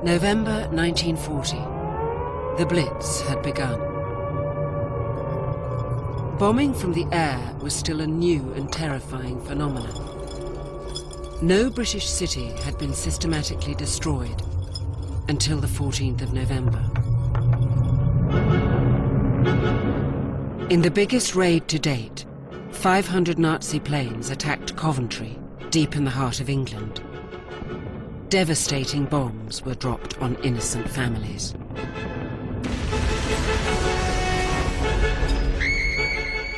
November 1940. The Blitz had begun. Bombing from the air was still a new and terrifying phenomenon. No British city had been systematically destroyed until the 14th of November. In the biggest raid to date, 500 Nazi planes attacked Coventry, deep in the heart of England. Devastating bombs were dropped on innocent families.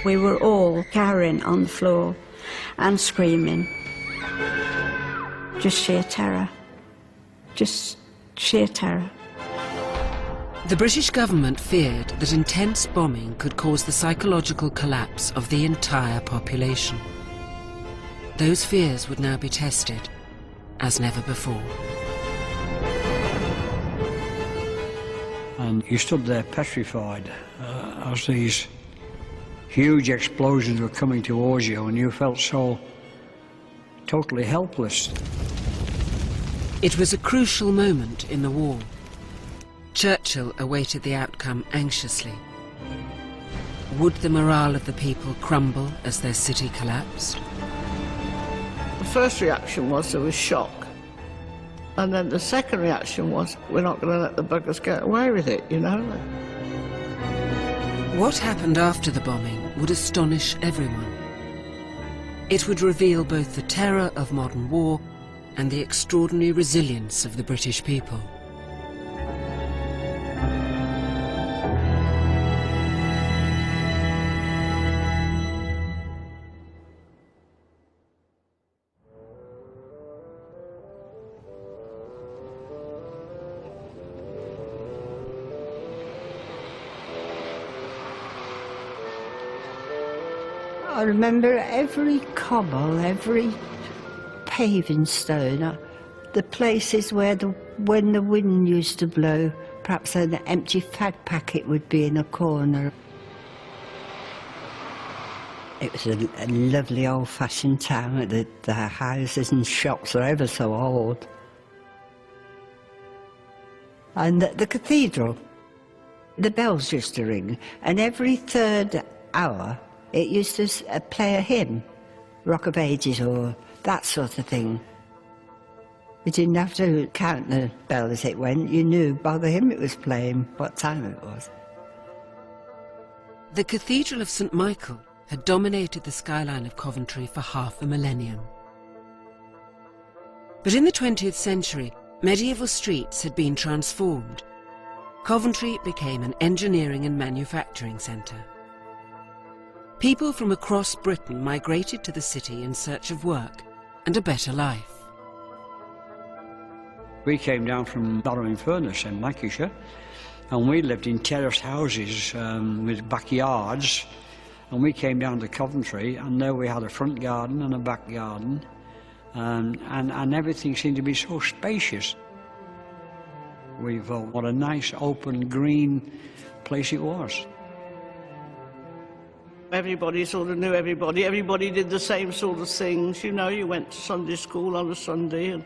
We were all cowering on the floor and screaming. Just sheer terror. Just sheer terror. The British government feared that intense bombing could cause the psychological collapse of the entire population. Those fears would now be tested as never before. And you stood there petrified as these huge explosions were coming towards you, and you felt so totally helpless. It was a crucial moment in the war. Churchill awaited the outcome anxiously. Would the morale of the people crumble as their city collapsed? The first reaction was there was shock. And then the second reaction was, we're not going to let the buggers get away with it, you know? What happened after the bombing would astonish everyone. It would reveal both the terror of modern war and the extraordinary resilience of the British people. I remember every cobble, every paving stone, the places where when the wind used to blow, perhaps an empty fag packet would be in a corner. It was a lovely old-fashioned town. The houses and shops are ever so old. And the cathedral, the bells used to ring, and every third hour it used to play a hymn, Rock of Ages or that sort of thing. You didn't have to count the bell as it went. You knew by the hymn it was playing what time it was. The Cathedral of St. Michael had dominated the skyline of Coventry for half a millennium. But in the 20th century, medieval streets had been transformed. Coventry became an engineering and manufacturing centre. People from across Britain migrated to the city in search of work and a better life. We came down from Barrow-in-Furness in Lancashire, and we lived in terraced houses with backyards, and we came down to Coventry, and there we had a front garden and a back garden, and everything seemed to be so spacious. We thought what a nice open green place it was. Everybody sort of knew everybody. Everybody did the same sort of things. You know, you went to Sunday school on a Sunday, and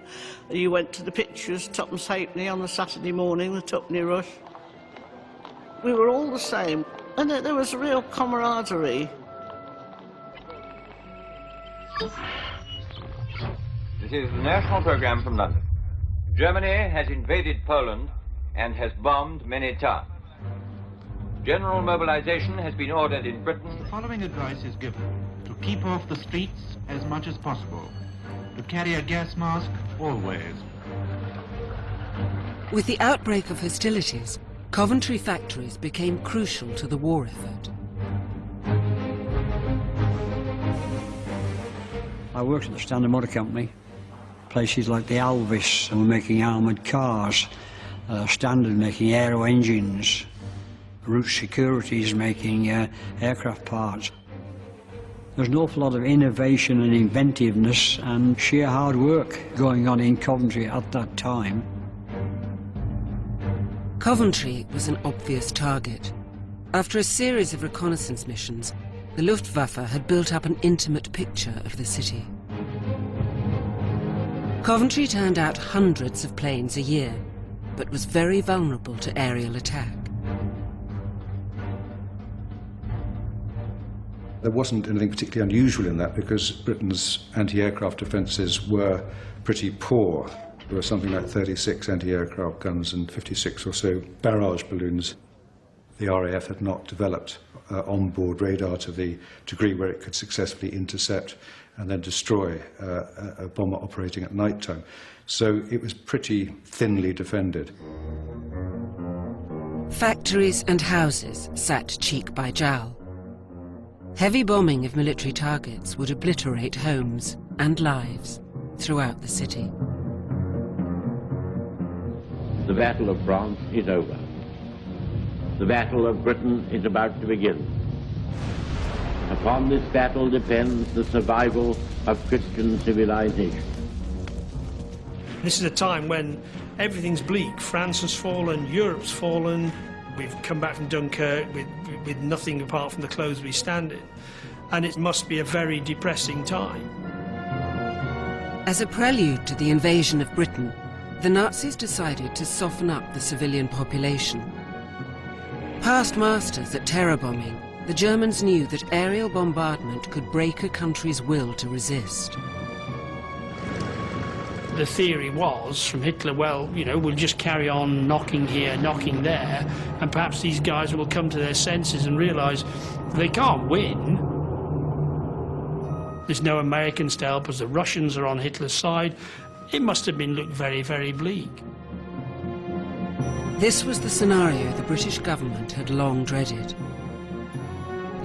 you went to the pictures, Tuppence Halfpenny on the Saturday morning, the Tuppenny Rush. We were all the same, and there was a real camaraderie. This is the national programme from London. Germany has invaded Poland and has bombed many towns. General mobilization has been ordered in Britain. The following advice is given: to keep off the streets as much as possible, to carry a gas mask always. With the outbreak of hostilities, Coventry factories became crucial to the war effort. I worked at the Standard Motor Company. Places like the Alvis were making armoured cars, Standard making aero engines, Root Securities making aircraft parts. There's an awful lot of innovation and inventiveness and sheer hard work going on in Coventry at that time. Coventry was an obvious target. After a series of reconnaissance missions, the Luftwaffe had built up an intimate picture of the city. Coventry turned out hundreds of planes a year, but was very vulnerable to aerial attack. There wasn't anything particularly unusual in that because Britain's anti-aircraft defences were pretty poor. There were something like 36 anti-aircraft guns and 56 or so barrage balloons. The RAF had not developed on-board radar to the degree where it could successfully intercept and then destroy a bomber operating at night time. So it was pretty thinly defended. Factories and houses sat cheek by jowl. Heavy bombing of military targets would obliterate homes and lives throughout the city. The Battle of France is over. The Battle of Britain is about to begin. Upon this battle depends the survival of Christian civilization. This is a time when everything's bleak. France has fallen, Europe's fallen. We've come back from Dunkirk with nothing apart from the clothes we stand in. And it must be a very depressing time. As a prelude to the invasion of Britain, the Nazis decided to soften up the civilian population. Past masters at terror bombing, the Germans knew that aerial bombardment could break a country's will to resist. The theory was, from Hitler, well, you know, we'll just carry on knocking here, knocking there, and perhaps these guys will come to their senses and realise they can't win. There's no Americans to help us, the Russians are on Hitler's side. It must have been looked very, very bleak. This was the scenario the British government had long dreaded.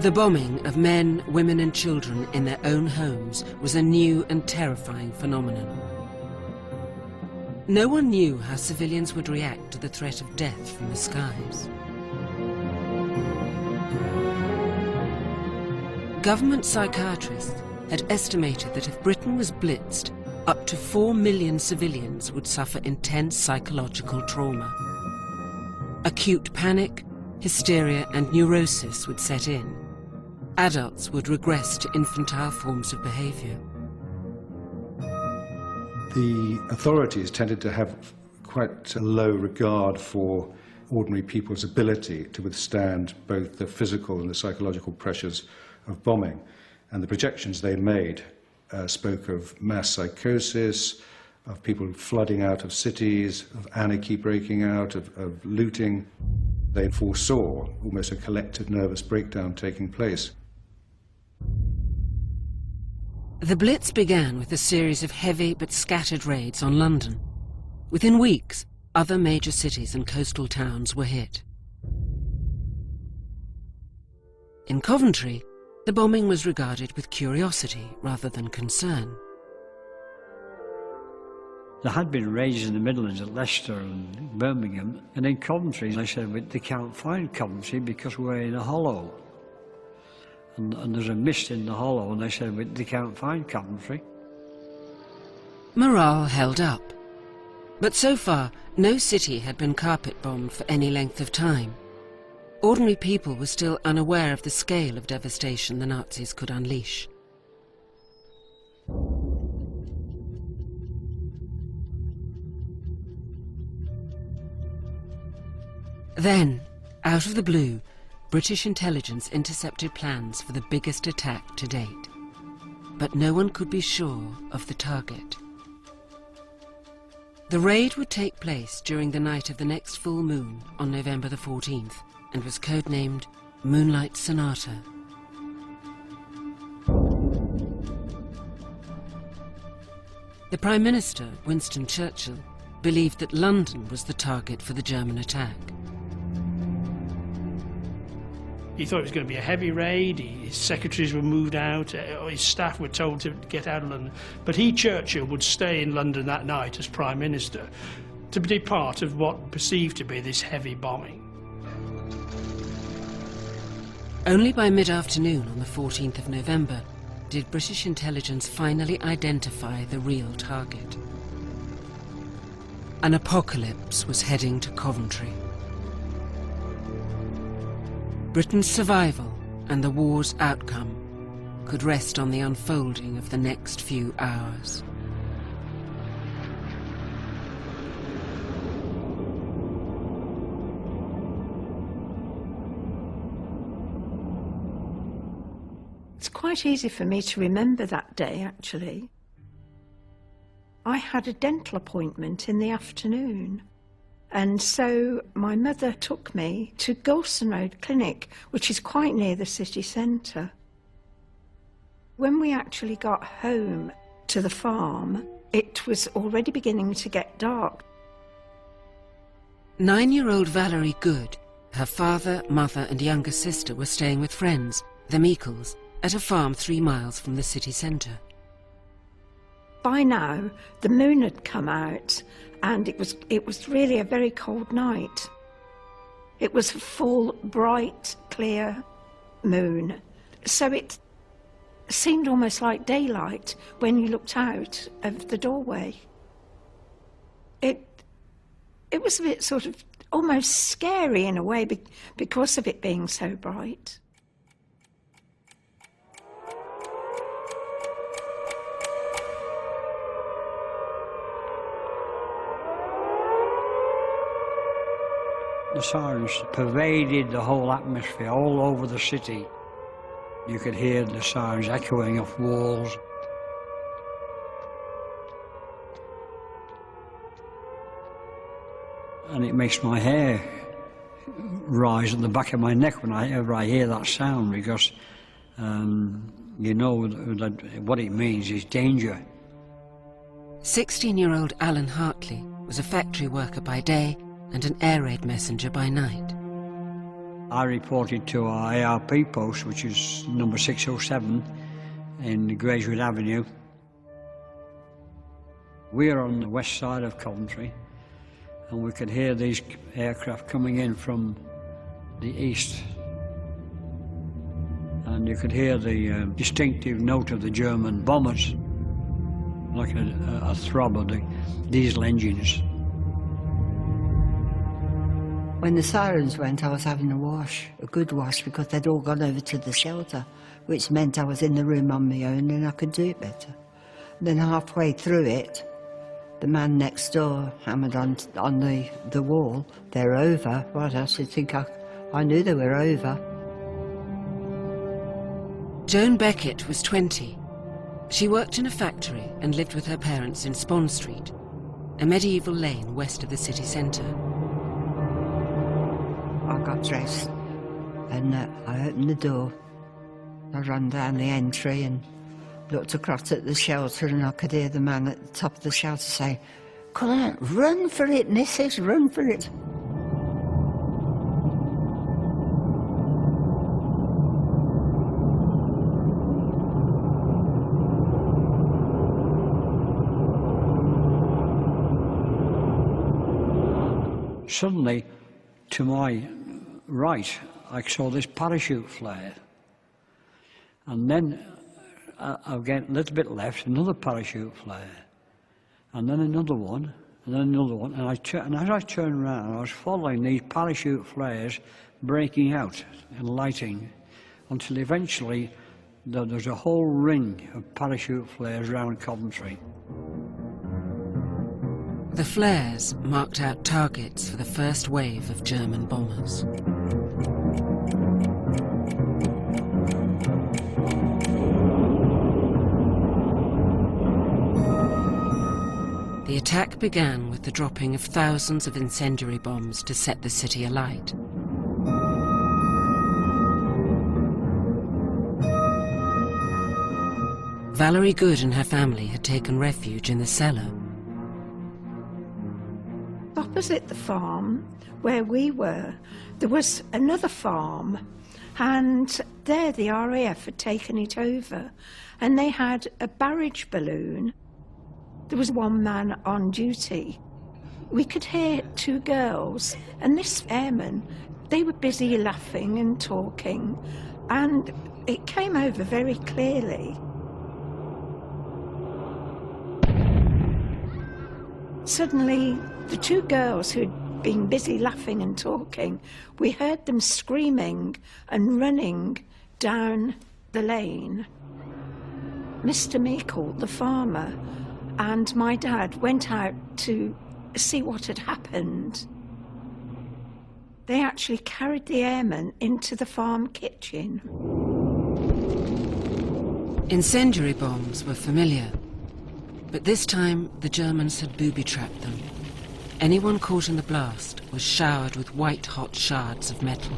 The bombing of men, women and children in their own homes was a new and terrifying phenomenon. No one knew how civilians would react to the threat of death from the skies. Government psychiatrists had estimated that if Britain was blitzed, up to 4 million civilians would suffer intense psychological trauma. Acute panic, hysteria and neurosis would set in. Adults would regress to infantile forms of behaviour. The authorities tended to have quite a low regard for ordinary people's ability to withstand both the physical and the psychological pressures of bombing. And the projections they made spoke of mass psychosis, of people flooding out of cities, of anarchy breaking out, of looting. They foresaw almost a collective nervous breakdown taking place. The Blitz began with a series of heavy but scattered raids on London. Within weeks, other major cities and coastal towns were hit. In Coventry, the bombing was regarded with curiosity rather than concern. There had been raids in the Midlands at Leicester and Birmingham, and in Coventry they said they can't find Coventry because we're in a hollow. And there's a mist in the hollow, and they said they can't find Coventry. Morale held up. But so far, no city had been carpet-bombed for any length of time. Ordinary people were still unaware of the scale of devastation the Nazis could unleash. Then, out of the blue, British intelligence intercepted plans for the biggest attack to date. But no one could be sure of the target. The raid would take place during the night of the next full moon on November the 14th and was codenamed Moonlight Sonata. The Prime Minister, Winston Churchill, believed that London was the target for the German attack. He thought it was going to be a heavy raid, his secretaries were moved out, his staff were told to get out of London. But he, Churchill, would stay in London that night as Prime Minister to be part of what perceived to be this heavy bombing. Only by mid-afternoon on the 14th of November did British intelligence finally identify the real target. An apocalypse was heading to Coventry. Britain's survival and the war's outcome could rest on the unfolding of the next few hours. quite easy for me to remember that day, actually. I had a dental appointment in the afternoon, and so my mother took me to Golson Road Clinic, which is quite near the city centre. When we actually got home to the farm, it was already beginning to get dark. 9-year-old Valerie Good, her father, mother and younger sister were staying with friends, the Meekles, at a farm 3 miles from the city centre. By now, the moon had come out, and it was really a very cold night. It was a full, bright, clear moon, so it seemed almost like daylight when you looked out of the doorway. It was a bit sort of almost scary in a way because of it being so bright. The sirens pervaded the whole atmosphere, all over the city. You could hear the sirens echoing off walls. And it makes my hair rise at the back of my neck whenever I hear that sound, because you know that what it means is danger. 16-year-old Alan Hartley was a factory worker by day and an air raid messenger by night. I reported to our ARP post, which is number 607 in Grayswood Avenue. We are on the west side of Coventry, and we could hear these aircraft coming in from the east. And you could hear the distinctive note of the German bombers, like a throb of the diesel engines. When the sirens went, I was having a wash, a good wash, because they'd all gone over to the shelter, which meant I was in the room on my own and I could do it better. Then halfway through it, the man next door hammered on the wall, "They're over." What else? You'd think I knew they were over. Joan Beckett was 20. She worked in a factory and lived with her parents in Spon Street, a medieval lane west of the city centre. I got dressed and I opened the door. I ran down the entry and looked across at the shelter, and I could hear the man at the top of the shelter say, "Come on, run for it, missus, run for it." Suddenly, to my right, I saw this parachute flare. And then again, a little bit left, another parachute flare. And then another one, and then another one. And as I turned around, I was following these parachute flares breaking out and lighting until eventually there's a whole ring of parachute flares around Coventry. The flares marked out targets for the first wave of German bombers. The attack began with the dropping of thousands of incendiary bombs to set the city alight. Valerie Good and her family had taken refuge in the cellar. Opposite the farm where we were, there was another farm, and there the RAF had taken it over, and they had a barrage balloon. There was one man on duty. We could hear two girls, and this airman, they were busy laughing and talking, and it came over very clearly. Suddenly, the two girls who'd been busy laughing and talking, we heard them screaming and running down the lane. Mr. Meekle, the farmer, and my dad went out to see what had happened. They actually carried the airman into the farm kitchen. Incendiary bombs were familiar, but this time the Germans had booby-trapped them. Anyone caught in the blast was showered with white-hot shards of metal.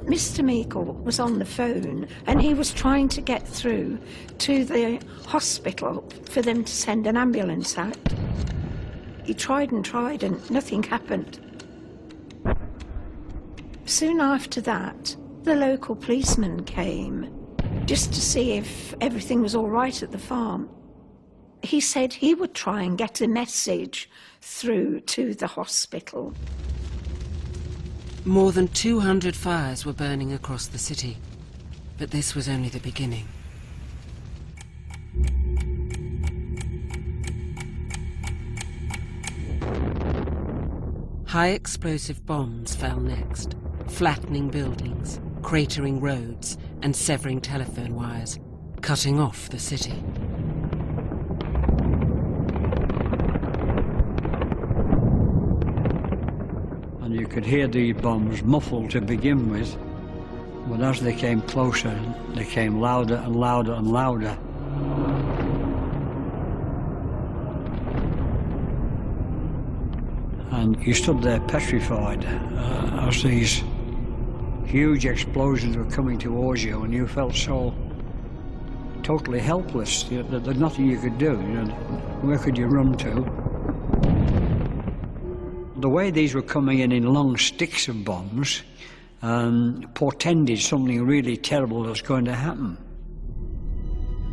Mr. Meikle was on the phone and he was trying to get through to the hospital for them to send an ambulance out. He tried and nothing happened. Soon after that, the local policeman came just to see if everything was all right at the farm. He said he would try and get a message through to the hospital. More than 200 fires were burning across the city, but this was only the beginning. High explosive bombs fell next, flattening buildings, cratering roads, and severing telephone wires, cutting off the city. And you could hear the bombs muffled to begin with, but as they came closer, they came louder and louder and louder. And you stood there petrified as these huge explosions were coming towards you, and you felt so totally helpless that there's nothing you could do. Where could you run to? The way these were coming in long sticks of bombs portended something really terrible was going to happen.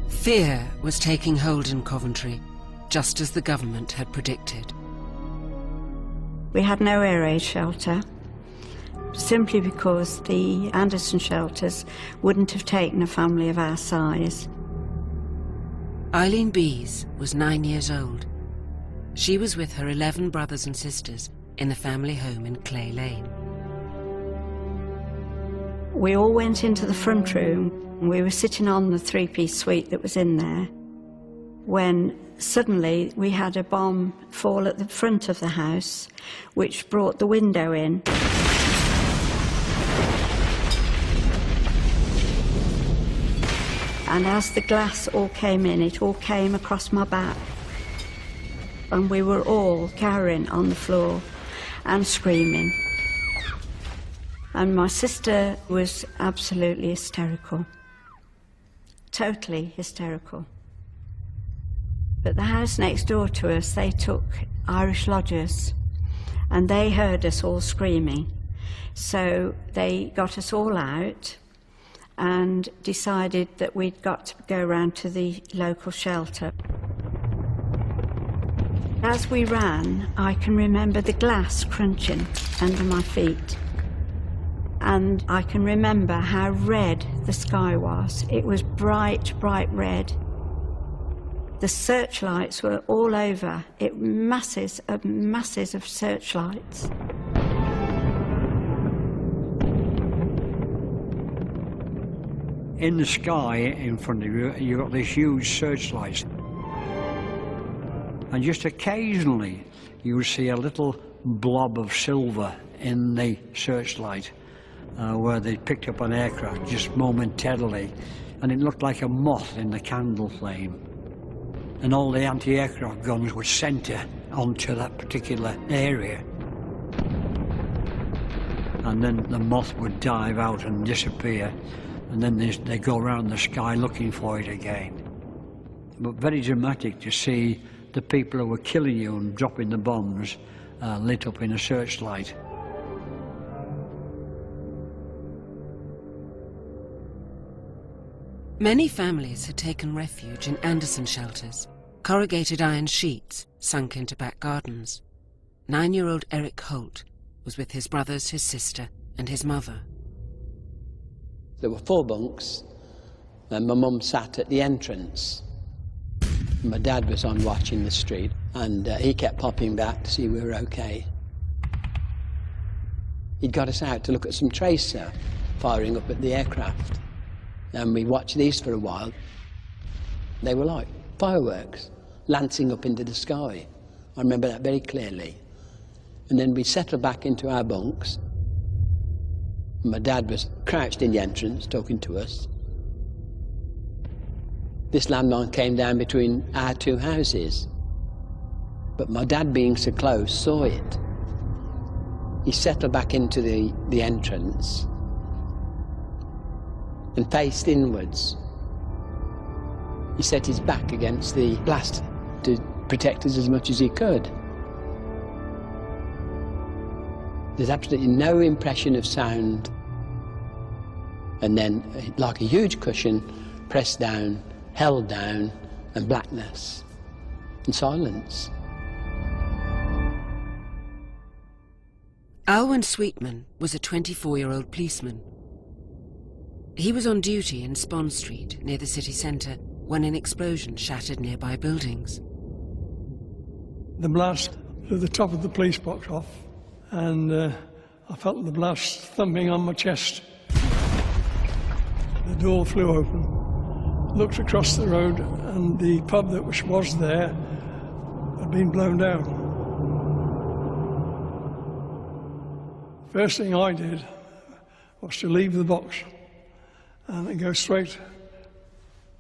Fear was taking hold in Coventry, just as the government had predicted. We had no air raid shelter, simply because the Anderson shelters wouldn't have taken a family of our size. Eileen Bees was 9 years old. She was with her 11 brothers and sisters in the family home in Clay Lane. We all went into the front room. We were sitting on the three-piece suite that was in there when suddenly we had a bomb fall at the front of the house, which brought the window in. And as the glass all came in, it all came across my back. And we were all cowering on the floor and screaming. And my sister was absolutely hysterical. Totally hysterical. But the house next door to us, they took Irish lodgers, and they heard us all screaming. So they got us all out and decided that we'd got to go round to the local shelter. As we ran, I can remember the glass crunching under my feet. And I can remember how red the sky was. It was bright, bright red. The searchlights were all over. Masses of searchlights. In the sky in front of you, you've got these huge searchlights. And just occasionally, you would see a little blob of silver in the searchlight where they picked up an aircraft just momentarily, and it looked like a moth in the candle flame. And all the anti-aircraft guns would centre onto that particular area. And then the moth would dive out and disappear, and then they go around the sky looking for it again. But very dramatic to see the people who were killing you and dropping the bombs lit up in a searchlight. Many families had taken refuge in Anderson shelters, corrugated iron sheets sunk into back gardens. 9-year-old Eric Holt was with his brothers, his sister, and his mother. There were 4 bunks, and my mum sat at the entrance. My dad was on watch in the street, and he kept popping back to see we were okay. He'd got us out to look at some tracer firing up at the aircraft, and we watched these for a while. They were like fireworks lancing up into the sky. I remember that very clearly. And then we settled back into our bunks. My dad was crouched in the entrance talking to us. This landmine came down between our two houses. But my dad, being so close, saw it. He settled back into the entrance and faced inwards. He set his back against the blast to protect us as much as he could. There's absolutely no impression of sound. And then, like a huge cushion, pressed down, held down, and blackness and silence. Alwyn Sweetman was a 24-year-old policeman. He was on duty in Spon Street, near the city centre, when an explosion shattered nearby buildings. The blast blew the top of the police box off, and I felt the blast thumping on my chest. The door flew open, looked across the road, and the pub that was there had been blown down. First thing I did was to leave the box and then go straight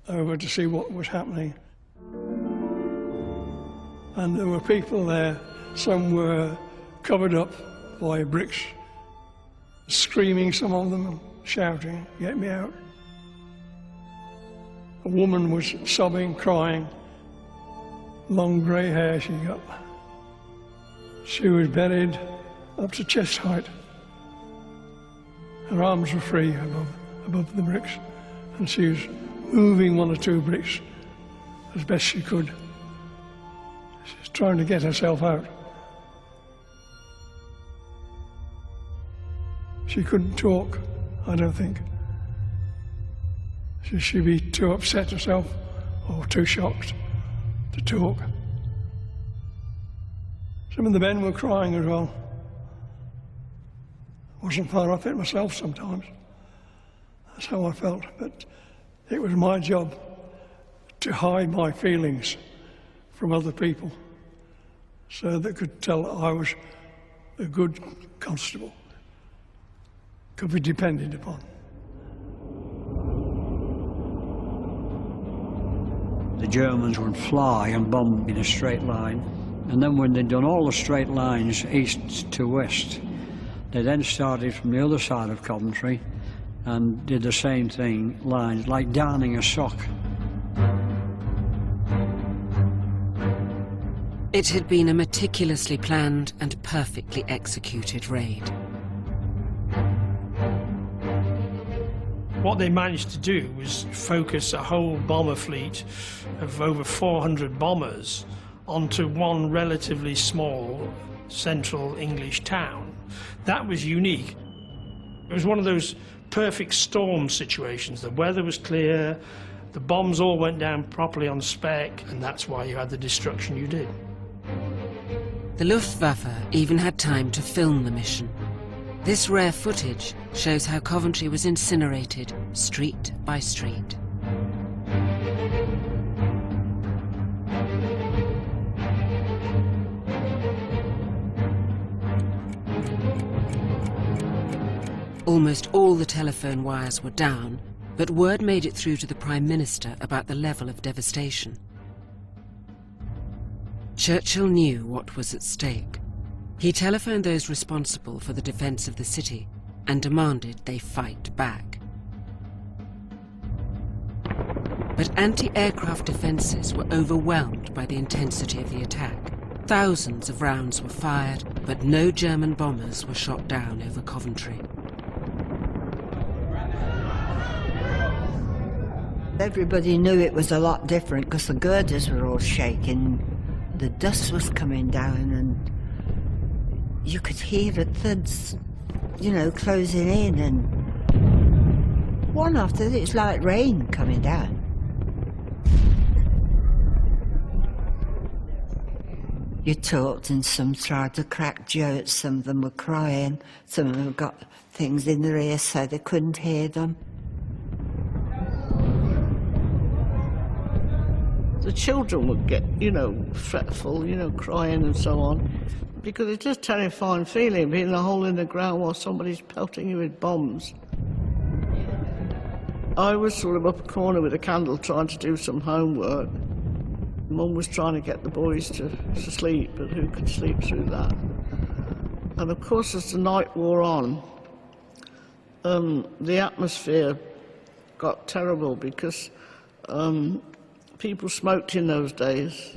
over to see what was happening. And there were people there. Some were covered up by bricks, screaming, some of them, shouting, "Get me out." A woman was sobbing, crying, long grey hair she got. She was buried up to chest height. Her arms were free above the bricks, and she was moving one or two bricks as best she could. She was trying to get herself out. She couldn't talk, I don't think. She'd be too upset herself or too shocked to talk. Some of the men were crying as well. Wasn't far off it myself sometimes. That's how I felt, but it was my job to hide my feelings from other people so they could tell that I was a good constable, could be depended upon. The Germans would fly and bomb in a straight line, and then when they'd done all the straight lines east to west, they then started from the other side of Coventry and did the same thing, lines, like darning a sock. It had been a meticulously planned and perfectly executed raid. What they managed to do was focus a whole bomber fleet of over 400 bombers onto one relatively small central English town. That was unique. It was one of those perfect storm situations. The weather was clear, the bombs all went down properly on spec, and that's why you had the destruction you did. The Luftwaffe even had time to film the mission. This rare footage shows how Coventry was incinerated street by street. Almost all the telephone wires were down, but word made it through to the Prime Minister about the level of devastation. Churchill knew what was at stake. He telephoned those responsible for the defence of the city and demanded they fight back. But anti-aircraft defences were overwhelmed by the intensity of the attack. Thousands of rounds were fired, but no German bombers were shot down over Coventry. Everybody knew it was a lot different because the girders were all shaking. The dust was coming down and you could hear the thuds, you know, closing in, and one after it was like rain coming down. You talked and some tried to crack jokes, some of them were crying, some of them got things in their ears so they couldn't hear them. the children would get, you know, fretful, you know, crying and so on, because it's just a terrifying feeling, being a hole in the ground while somebody's pelting you with bombs. I was sort of up a corner with a candle trying to do some homework. Mum was trying to get the boys to sleep, but who could sleep through that? And of course, as the night wore on, the atmosphere got terrible because people smoked in those days.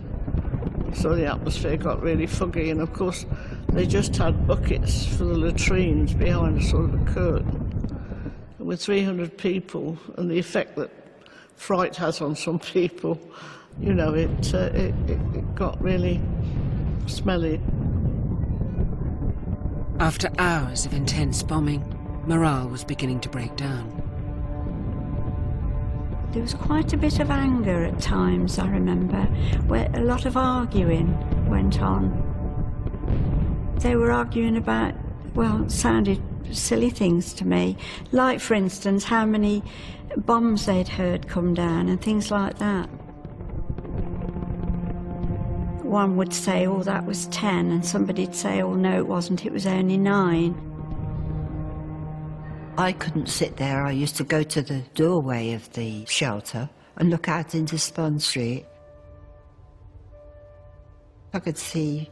So the atmosphere got really foggy, and of course, they just had buckets for the latrines behind a sort of a curtain. And with 300 people, and the effect that fright has on some people, you know, it got really smelly. After hours of intense bombing, morale was beginning to break down. There was quite a bit of anger at times, I remember, where a lot of arguing went on. They were arguing about, well, it sounded silly things to me, like, for instance, how many bombs they'd heard come down and things like that. One would say, oh, that was 10, and somebody'd say, oh, no, it wasn't, it was only 9. I couldn't sit there. I used to go to the doorway of the shelter and look out into Spon Street. I could see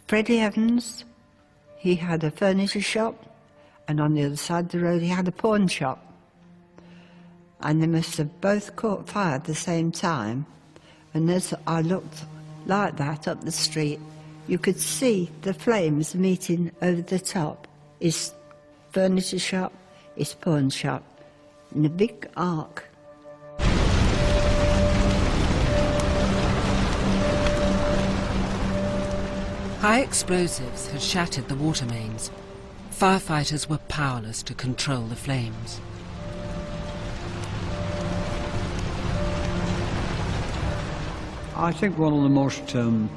Freddie Evans. He had a furniture shop, and on the other side of the road he had a pawn shop. And they must have both caught fire at the same time. And as I looked like that up the street, you could see the flames meeting over the top. His furniture shop, his pawn shop, in a big arc. High explosives had shattered the water mains. Firefighters were powerless to control the flames. I think one of the most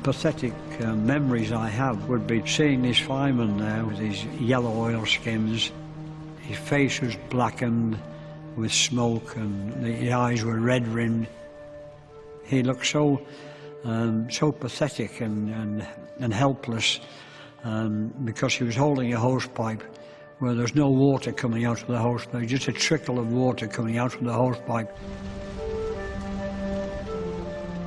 pathetic memories I have would be seeing this fireman there with his yellow oilskins. His face was blackened with smoke and the eyes were red-rimmed. He looked so pathetic and helpless because he was holding a hosepipe where there's no water coming out of the hosepipe, just a trickle of water coming out of the hosepipe.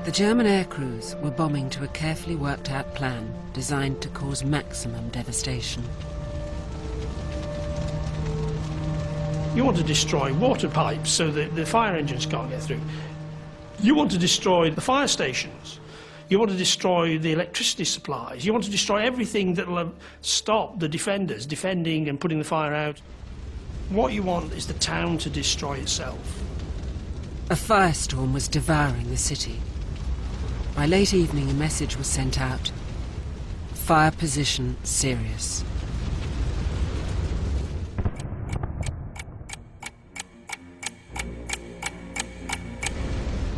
The German air crews were bombing to a carefully worked out plan designed to cause maximum devastation. You want to destroy water pipes so that the fire engines can't get through. You want to destroy the fire stations. You want to destroy the electricity supplies. You want to destroy everything that will stop the defenders defending and putting the fire out. What you want is the town to destroy itself. A firestorm was devouring the city. By late evening, a message was sent out. Fire position serious.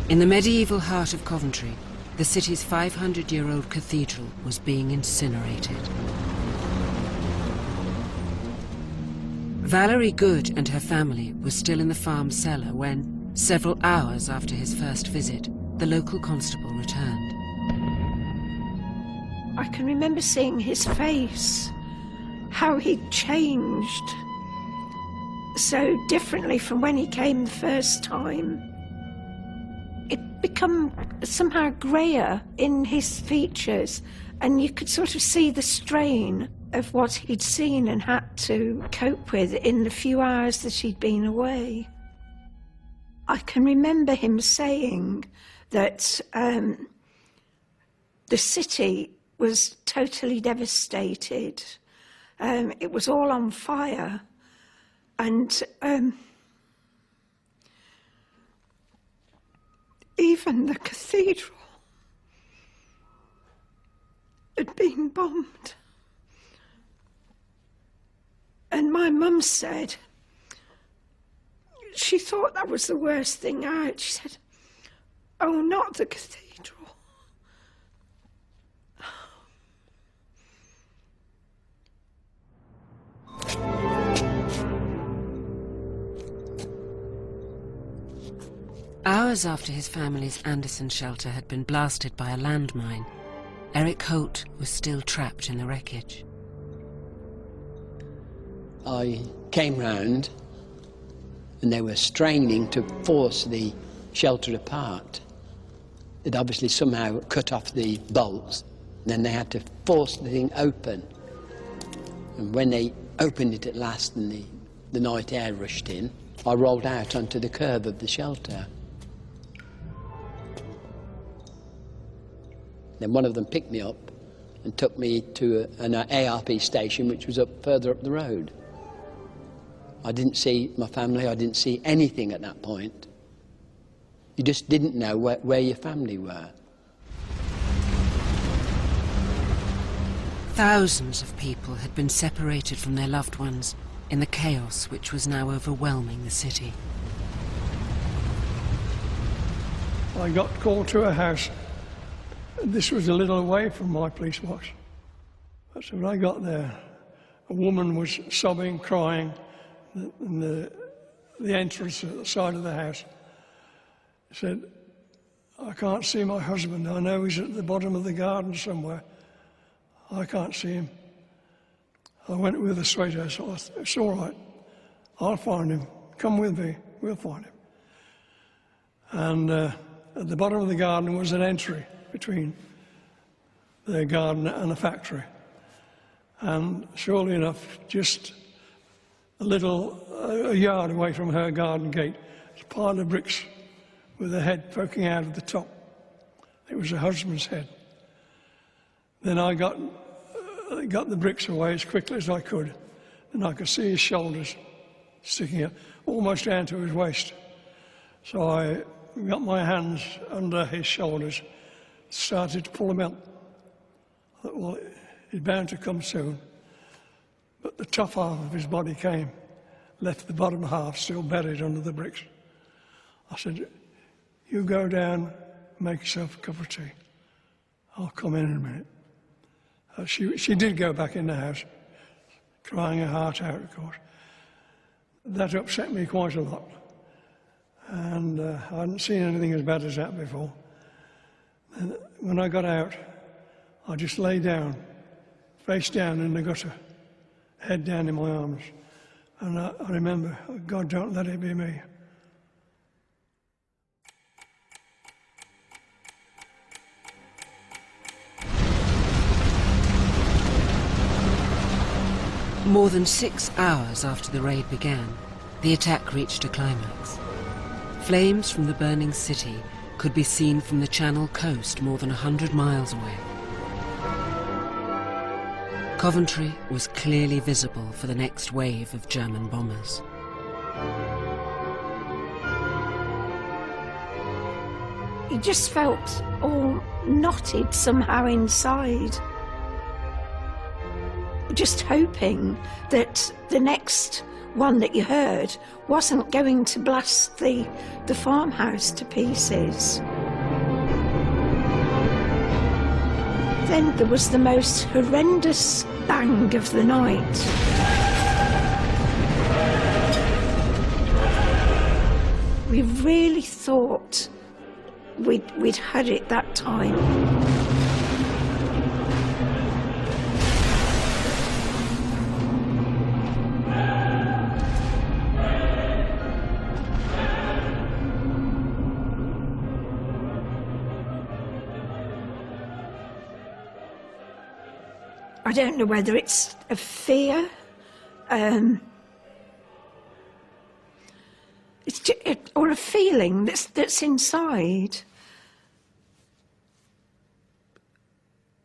In the medieval heart of Coventry, the city's 500-year-old cathedral was being incinerated. Valerie Good and her family were still in the farm cellar when, several hours after his first visit, the local constable returned. I can remember seeing his face, how he'd changed so differently from when he came the first time. It'd become somehow greyer in his features, and you could sort of see the strain of what he'd seen and had to cope with in the few hours that he'd been away. I can remember him saying that the city was totally devastated. It was all on fire, and even the cathedral had been bombed. And my mum said she thought that was the worst thing out. She said, "Oh, not the cathedral." Hours after his family's Anderson shelter had been blasted by a landmine, Eric Holt was still trapped in the wreckage. I came round and they were straining to force the shelter apart. They'd obviously somehow cut off the bolts. Then they had to force the thing open. And when they opened it at last and the night air rushed in, I rolled out onto the curb of the shelter. Then one of them picked me up and took me to an ARP station which was further up the road. I didn't see my family, I didn't see anything at that point. You just didn't know where your family were. Thousands of people had been separated from their loved ones in the chaos which was now overwhelming the city. I got called to a house. This was a little away from my police box. So when I got there, a woman was sobbing, crying in the entrance at the side of the house. She said, "I can't see my husband. I know he's at the bottom of the garden somewhere. I can't see him." I went with her straight out. So I said, "It's all right. I'll find him. Come with me. We'll find him." And at the bottom of the garden was an entry between the garden and a factory. And surely enough, just a yard away from her garden gate, was a pile of bricks with a head poking out of the top. It was her husband's head. Then I got the bricks away as quickly as I could, and I could see his shoulders sticking up, almost down to his waist. So I got my hands under his shoulders, started to pull him out. I thought, well, he's bound to come soon. But the top half of his body came, left the bottom half still buried under the bricks. I said, "You go down, make yourself a cup of tea. I'll come in a minute." She did go back in the house, crying her heart out, of course. That upset me quite a lot. And I hadn't seen anything as bad as that before. And when I got out, I just lay down, face down in the gutter, head down in my arms. And I remember, "Oh, God, don't let it be me." More than 6 hours after the raid began, the attack reached a climax. Flames from the burning city could be seen from the Channel coast more than 100 miles away. Coventry was clearly visible for the next wave of German bombers. You just felt all knotted somehow inside. Just hoping that the next one that you heard wasn't going to blast the farmhouse to pieces. Then there was the most horrendous bang of the night. We really thought we'd had it that time. I don't know whether it's a fear, or a feeling that's inside,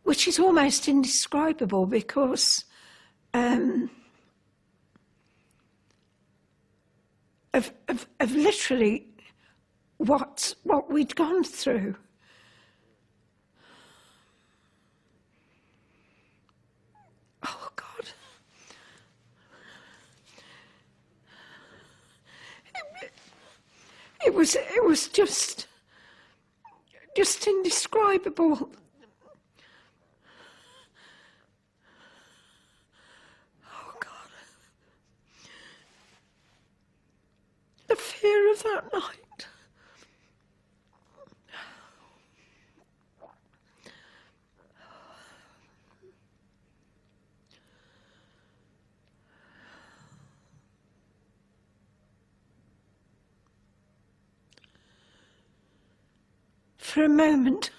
which is almost indescribable because of literally what we'd gone through. Oh God. It was just indescribable. Oh God. The fear of that night. For a moment,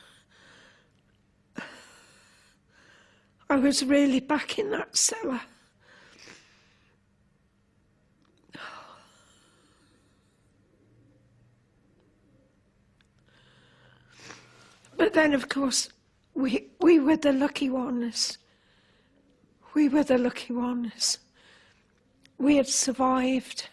I was really back in that cellar. But then, of course, we were the lucky ones. We were the lucky ones. We had survived.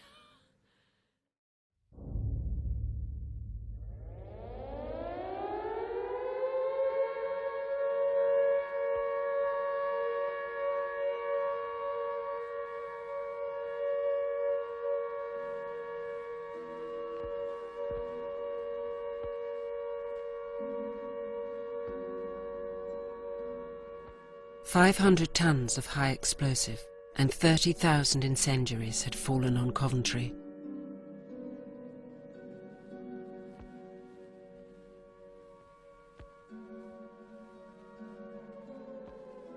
"500 tons of high explosive and 30,000 incendiaries had fallen on Coventry.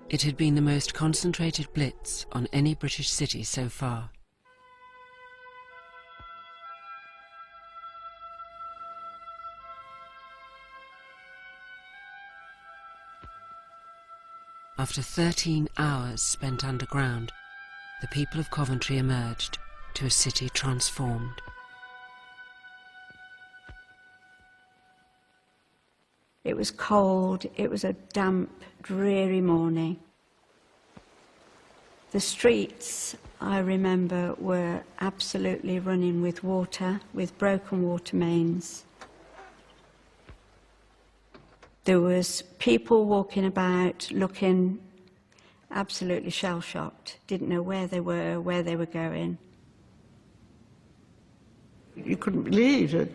It had been the most concentrated blitz on any British city so far. After 13 hours spent underground, the people of Coventry emerged to a city transformed. It was cold, it was a damp, dreary morning. The streets, I remember, were absolutely running with water, with broken water mains. There was people walking about looking absolutely shell-shocked, didn't know where they were going. You couldn't believe that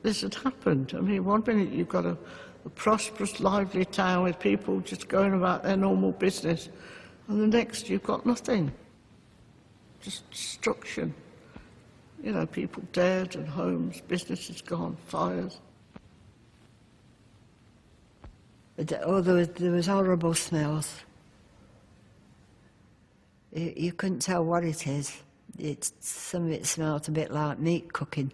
this had happened. I mean, one minute you've got a prosperous, lively town with people just going about their normal business, and the next you've got nothing. Just destruction. You know, people dead and homes, businesses gone, fires. Oh, there was horrible smells. You couldn't tell what it is. Some of it smelled a bit like meat cooking.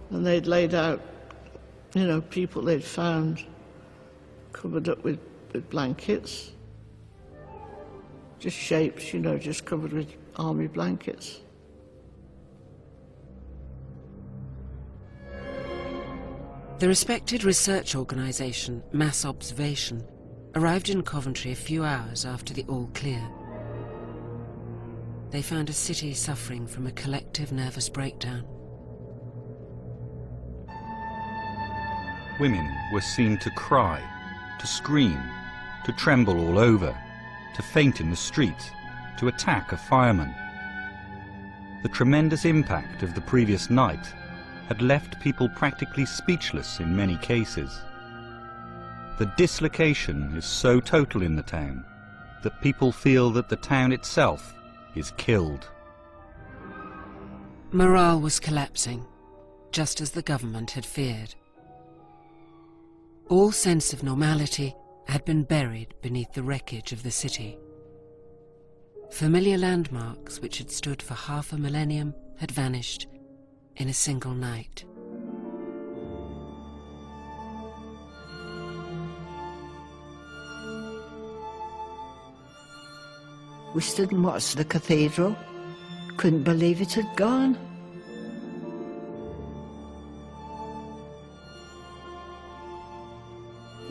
And they'd laid out, you know, people they'd found covered up with blankets. Just shapes, you know, just covered with army blankets. The respected research organisation, Mass Observation, arrived in Coventry a few hours after the all clear. They found a city suffering from a collective nervous breakdown. Women were seen to cry, to scream, to tremble all over, to faint in the street, to attack a fireman. The tremendous impact of the previous night had left people practically speechless in many cases. The dislocation is so total in the town that people feel that the town itself is killed. Morale was collapsing, just as the government had feared. All sense of normality had been buried beneath the wreckage of the city. Familiar landmarks which had stood for half a millennium had vanished in a single night. We stood and watched the cathedral. Couldn't believe it had gone.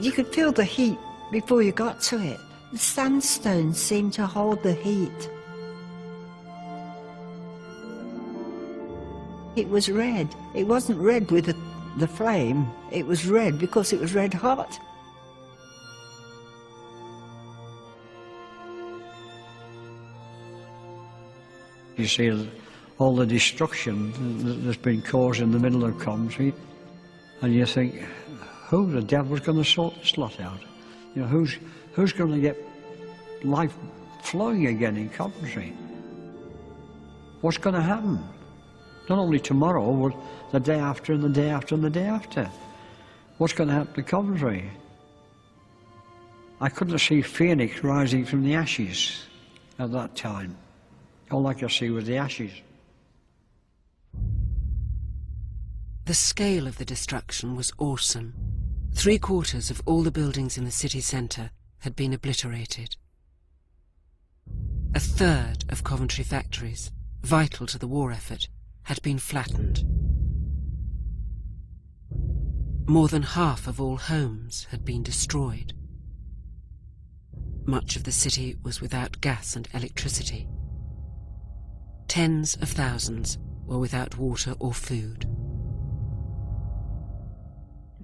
You could feel the heat before you got to it. The sandstone seemed to hold the heat. It was red. It wasn't red with the flame. It was red because it was red hot. You see all the destruction that's been caused in the middle of Coventry, and you think, who the devil's going to sort this lot out? You know, who's going to get life flowing again in Coventry? What's going to happen? Not only tomorrow, but the day after and the day after and the day after. What's going to happen to Coventry? I couldn't see Phoenix rising from the ashes at that time. All I could see was the ashes. The scale of the destruction was awesome. 3/4 of all the buildings in the city centre had been obliterated. 1/3 of Coventry factories, vital to the war effort, had been flattened. More than half of all homes had been destroyed. Much of the city was without gas and electricity. Tens of thousands were without water or food.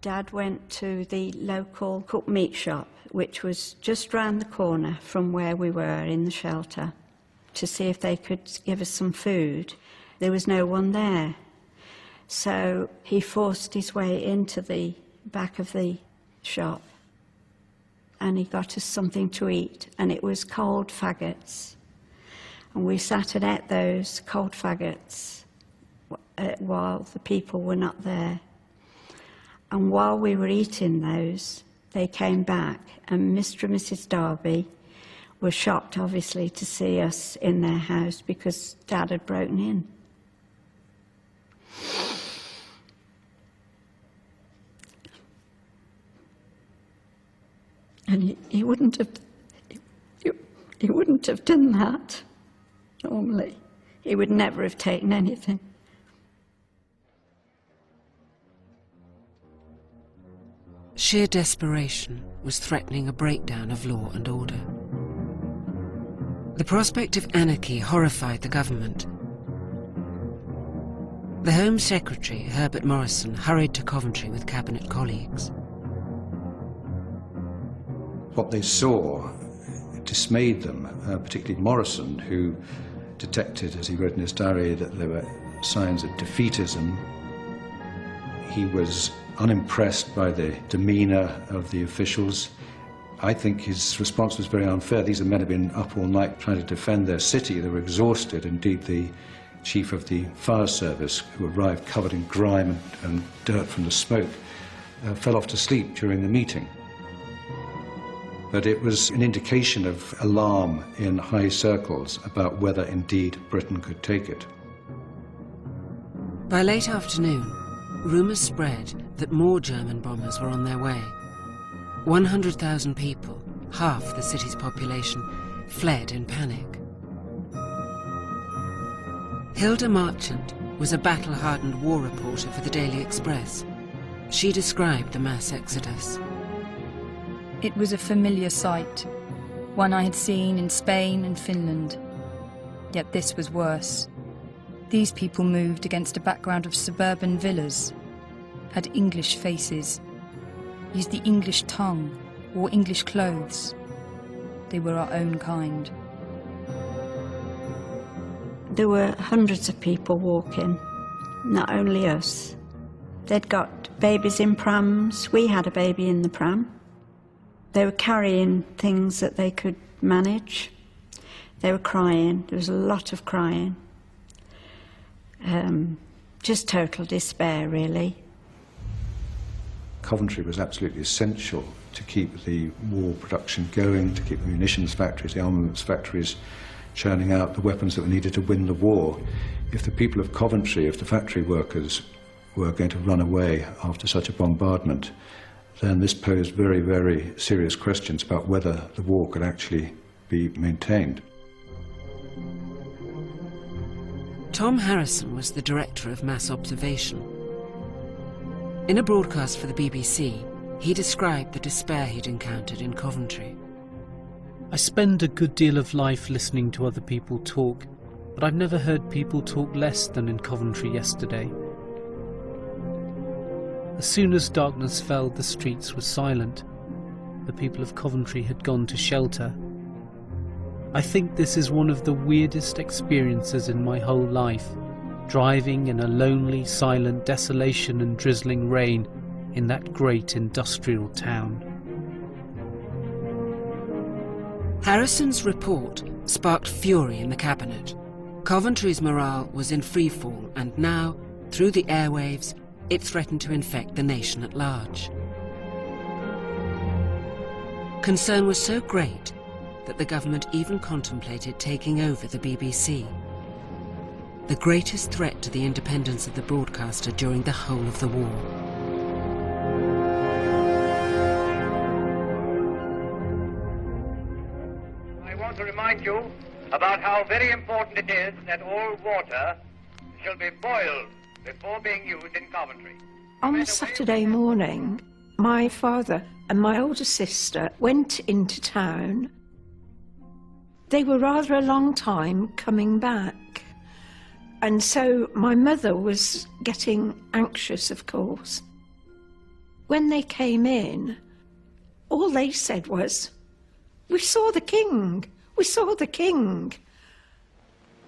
Dad went to the local cooked meat shop, which was just round the corner from where we were in the shelter, to see if they could give us some food. There was no one there. So he forced his way into the back of the shop and he got us something to eat, and it was cold faggots. And we sat and ate those cold faggots while the people were not there. And while we were eating those, they came back, and Mr. and Mrs. Darby were shocked, obviously, to see us in their house because Dad had broken in. And he wouldn't have done that normally. He would never have taken anything. Sheer desperation was threatening a breakdown of law and order. The prospect of anarchy horrified the government. The Home Secretary, Herbert Morrison, hurried to Coventry with cabinet colleagues. What they saw dismayed them, particularly Morrison, who detected, as he wrote in his diary, that there were signs of defeatism. He was unimpressed by the demeanour of the officials. I think his response was very unfair. These men had been up all night trying to defend their city. They were exhausted. Indeed, the chief of the fire service, who arrived covered in grime and dirt from the smoke, fell off to sleep during the meeting. But it was an indication of alarm in high circles about whether indeed Britain could take it. By late afternoon, rumours spread that more German bombers were on their way. 100,000 people, half the city's population, fled in panic. Hilda Marchant was a battle-hardened war reporter for the Daily Express. She described the mass exodus. It was a familiar sight, one I had seen in Spain and Finland. Yet this was worse. These people moved against a background of suburban villas, had English faces, used the English tongue, wore English clothes. They were our own kind. There were hundreds of people walking, not only us. They'd got babies in prams. We had a baby in the pram. They were carrying things that they could manage. They were crying. There was a lot of crying. Just total despair, really. Coventry was absolutely essential to keep the war production going, to keep the munitions factories, the armaments factories churning out the weapons that were needed to win the war. If the people of Coventry, if the factory workers were going to run away after such a bombardment, then this posed very, very serious questions about whether the war could actually be maintained. Tom Harrison was the director of mass observation. In a broadcast for the BBC, he described the despair he'd encountered in Coventry. I spend a good deal of life listening to other people talk, but I've never heard people talk less than in Coventry yesterday. As soon as darkness fell, the streets were silent. The people of Coventry had gone to shelter. I think this is one of the weirdest experiences in my whole life, driving in a lonely, silent desolation and drizzling rain in that great industrial town. Harrison's report sparked fury in the cabinet. Coventry's morale was in freefall, and now, through the airwaves, it threatened to infect the nation at large. Concern was so great that the government even contemplated taking over the BBC. the greatest threat to the independence of the broadcaster during the whole of the war. I want to remind you about how very important it is that all water shall be boiled before being used in Coventry. On Saturday morning, my father and my older sister went into town. They were rather a long time coming back. And so my mother was getting anxious, of course. When they came in, all they said was, "We saw the King! We saw the King!"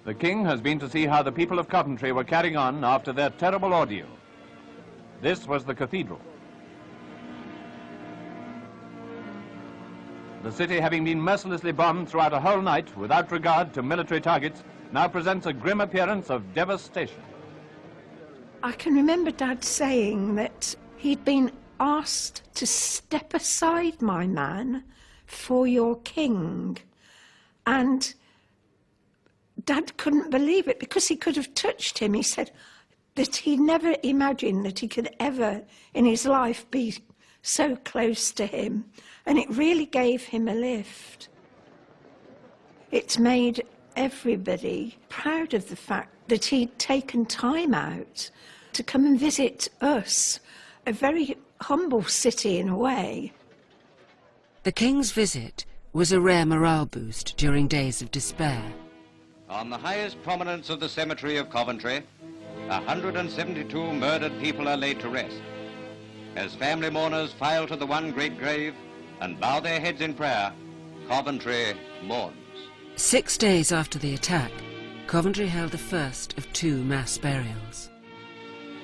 The King has been to see how the people of Coventry were carrying on after their terrible ordeal. This was the cathedral. The city, having been mercilessly bombed throughout a whole night without regard to military targets, now presents a grim appearance of devastation. I can remember Dad saying that he'd been asked to step aside, my man, for your King. And Dad couldn't believe it because he could have touched him. He said that he never imagined that he could ever in his life be so close to him. And it really gave him a lift. It's made everybody proud of the fact that he'd taken time out to come and visit us, a very humble city in a way. The King's visit was a rare morale boost during days of despair. On the highest prominence of the cemetery of Coventry, 172 murdered people are laid to rest. As family mourners file to the one great grave and bow their heads in prayer, Coventry mourns. 6 days after the attack, Coventry held the first of 2 mass burials.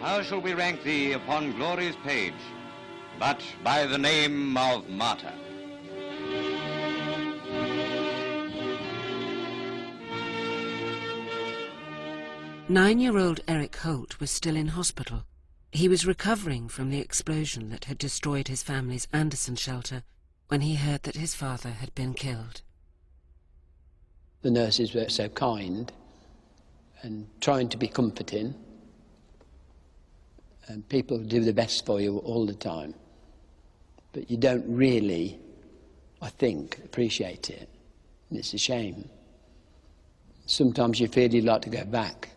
How shall we rank thee upon glory's page, but by the name of martyr? Nine-year-old Eric Holt was still in hospital. He was recovering from the explosion that had destroyed his family's Anderson shelter when he heard that his father had been killed. The nurses were so kind and trying to be comforting, and people do the best for you all the time, but you don't really, I think, appreciate it, and it's a shame. Sometimes you feel you'd like to go back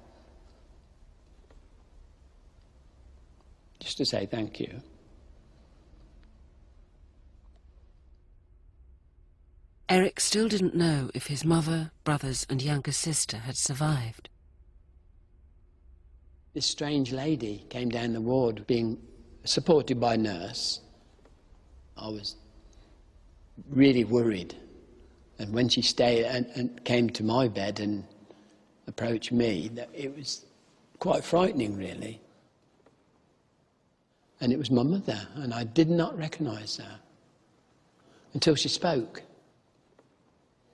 just to say thank you. Eric still didn't know if his mother, brothers and younger sister had survived. This strange lady came down the ward being supported by a nurse. I was really worried, and when she stayed and came to my bed and approached me, it was quite frightening, really. And it was my mother, and I did not recognise her until she spoke.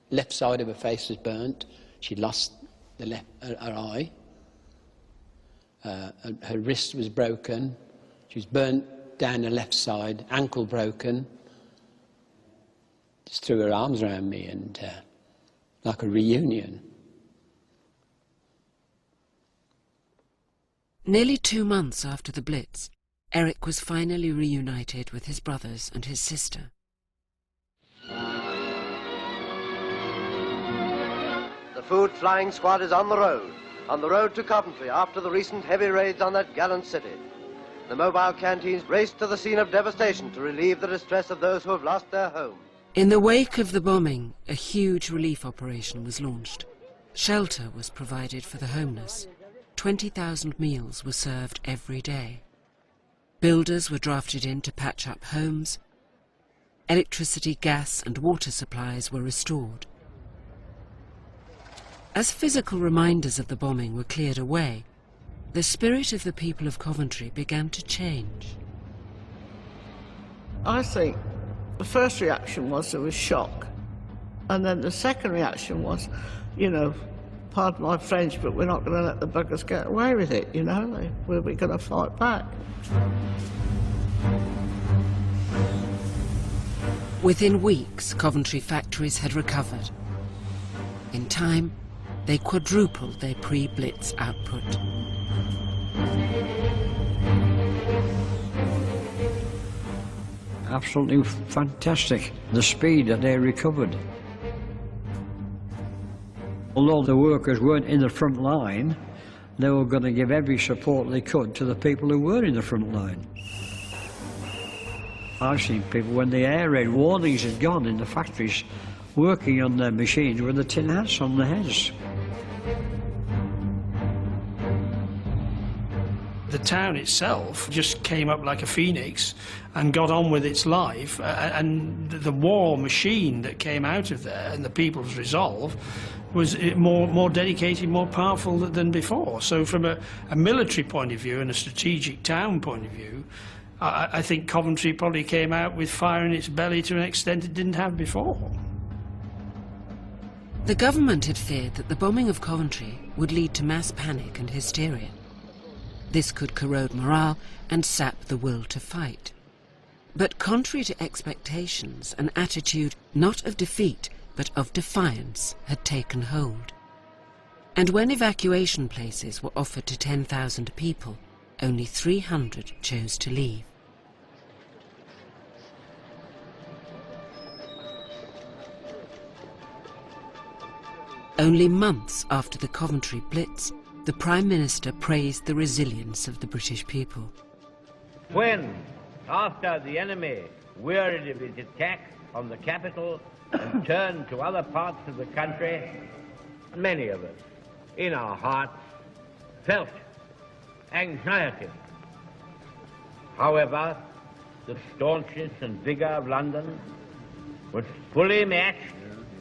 Left side of her face was burnt. She lost her eye. Her wrist was broken. She was burnt down her left side, ankle broken. Just threw her arms around me and like a reunion. Nearly 2 months after the Blitz, Eric was finally reunited with his brothers and his sister. The Food Flying Squad is on the road to Coventry after the recent heavy raids on that gallant city. The mobile canteens raced to the scene of devastation to relieve the distress of those who have lost their homes. In the wake of the bombing, a huge relief operation was launched. Shelter was provided for the homeless. 20,000 meals were served every day. Builders were drafted in to patch up homes. Electricity, gas and water supplies were restored. As physical reminders of the bombing were cleared away, the spirit of the people of Coventry began to change. I think the first reaction was there was shock. And then the second reaction was, you know, pardon my French, but we're not going to let the buggers get away with it, you know? We're going to fight back. Within weeks, Coventry factories had recovered. In time, they quadrupled their pre-Blitz output. Absolutely fantastic, the speed that they recovered. Although the workers weren't in the front line, they were going to give every support they could to the people who were in the front line. I've seen people, when the air raid warnings had gone in the factories, working on their machines with the tin hats on their heads. The town itself just came up like a phoenix and got on with its life, and the war machine that came out of there and the people's resolve was more dedicated, more powerful than before. So from a military point of view and a strategic town point of view, I think Coventry probably came out with fire in its belly to an extent it didn't have before. The government had feared that the bombing of Coventry would lead to mass panic and hysteria. This could corrode morale and sap the will to fight. But contrary to expectations, an attitude not of defeat but of defiance had taken hold. And when evacuation places were offered to 10,000 people, only 300 chose to leave. Only months after the Coventry Blitz, the Prime Minister praised the resilience of the British people. When, after the enemy wearied of his attack on the capital and turned to other parts of the country, many of us, in our hearts, felt anxiety. However, the staunchness and vigour of London was fully matched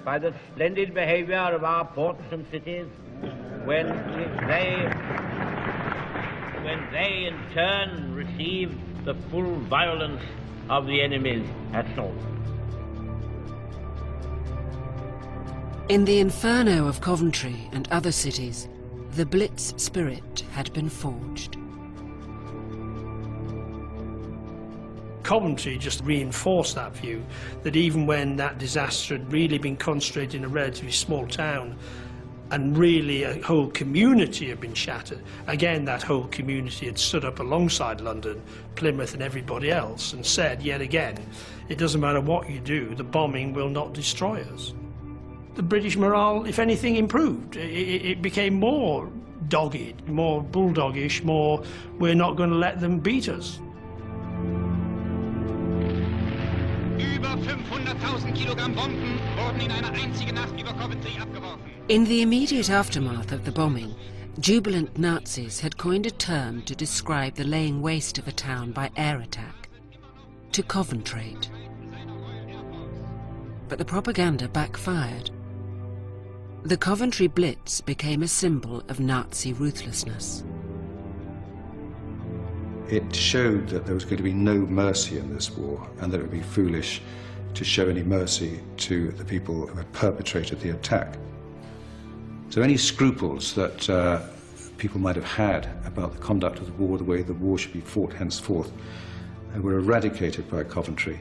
by the splendid behaviour of our ports and cities when they in turn received the full violence of the enemy's assault. In the inferno of Coventry and other cities, the Blitz spirit had been forged. Coventry just reinforced that view, that even when that disaster had really been concentrated in a relatively small town and really a whole community had been shattered, again that whole community had stood up alongside London, Plymouth and everybody else and said yet again, it doesn't matter what you do, the bombing will not destroy us. The British morale, if anything, improved. It became more dogged, more bulldogish, more we're not going to let them beat us. In the immediate aftermath of the bombing, jubilant Nazis had coined a term to describe the laying waste of a town by air attack: to Coventrate. But the propaganda backfired. The Coventry Blitz became a symbol of Nazi ruthlessness. It showed that there was going to be no mercy in this war, and that it would be foolish to show any mercy to the people who had perpetrated the attack. So any scruples that people might have had about the conduct of the war, the way the war should be fought henceforth, were eradicated by Coventry.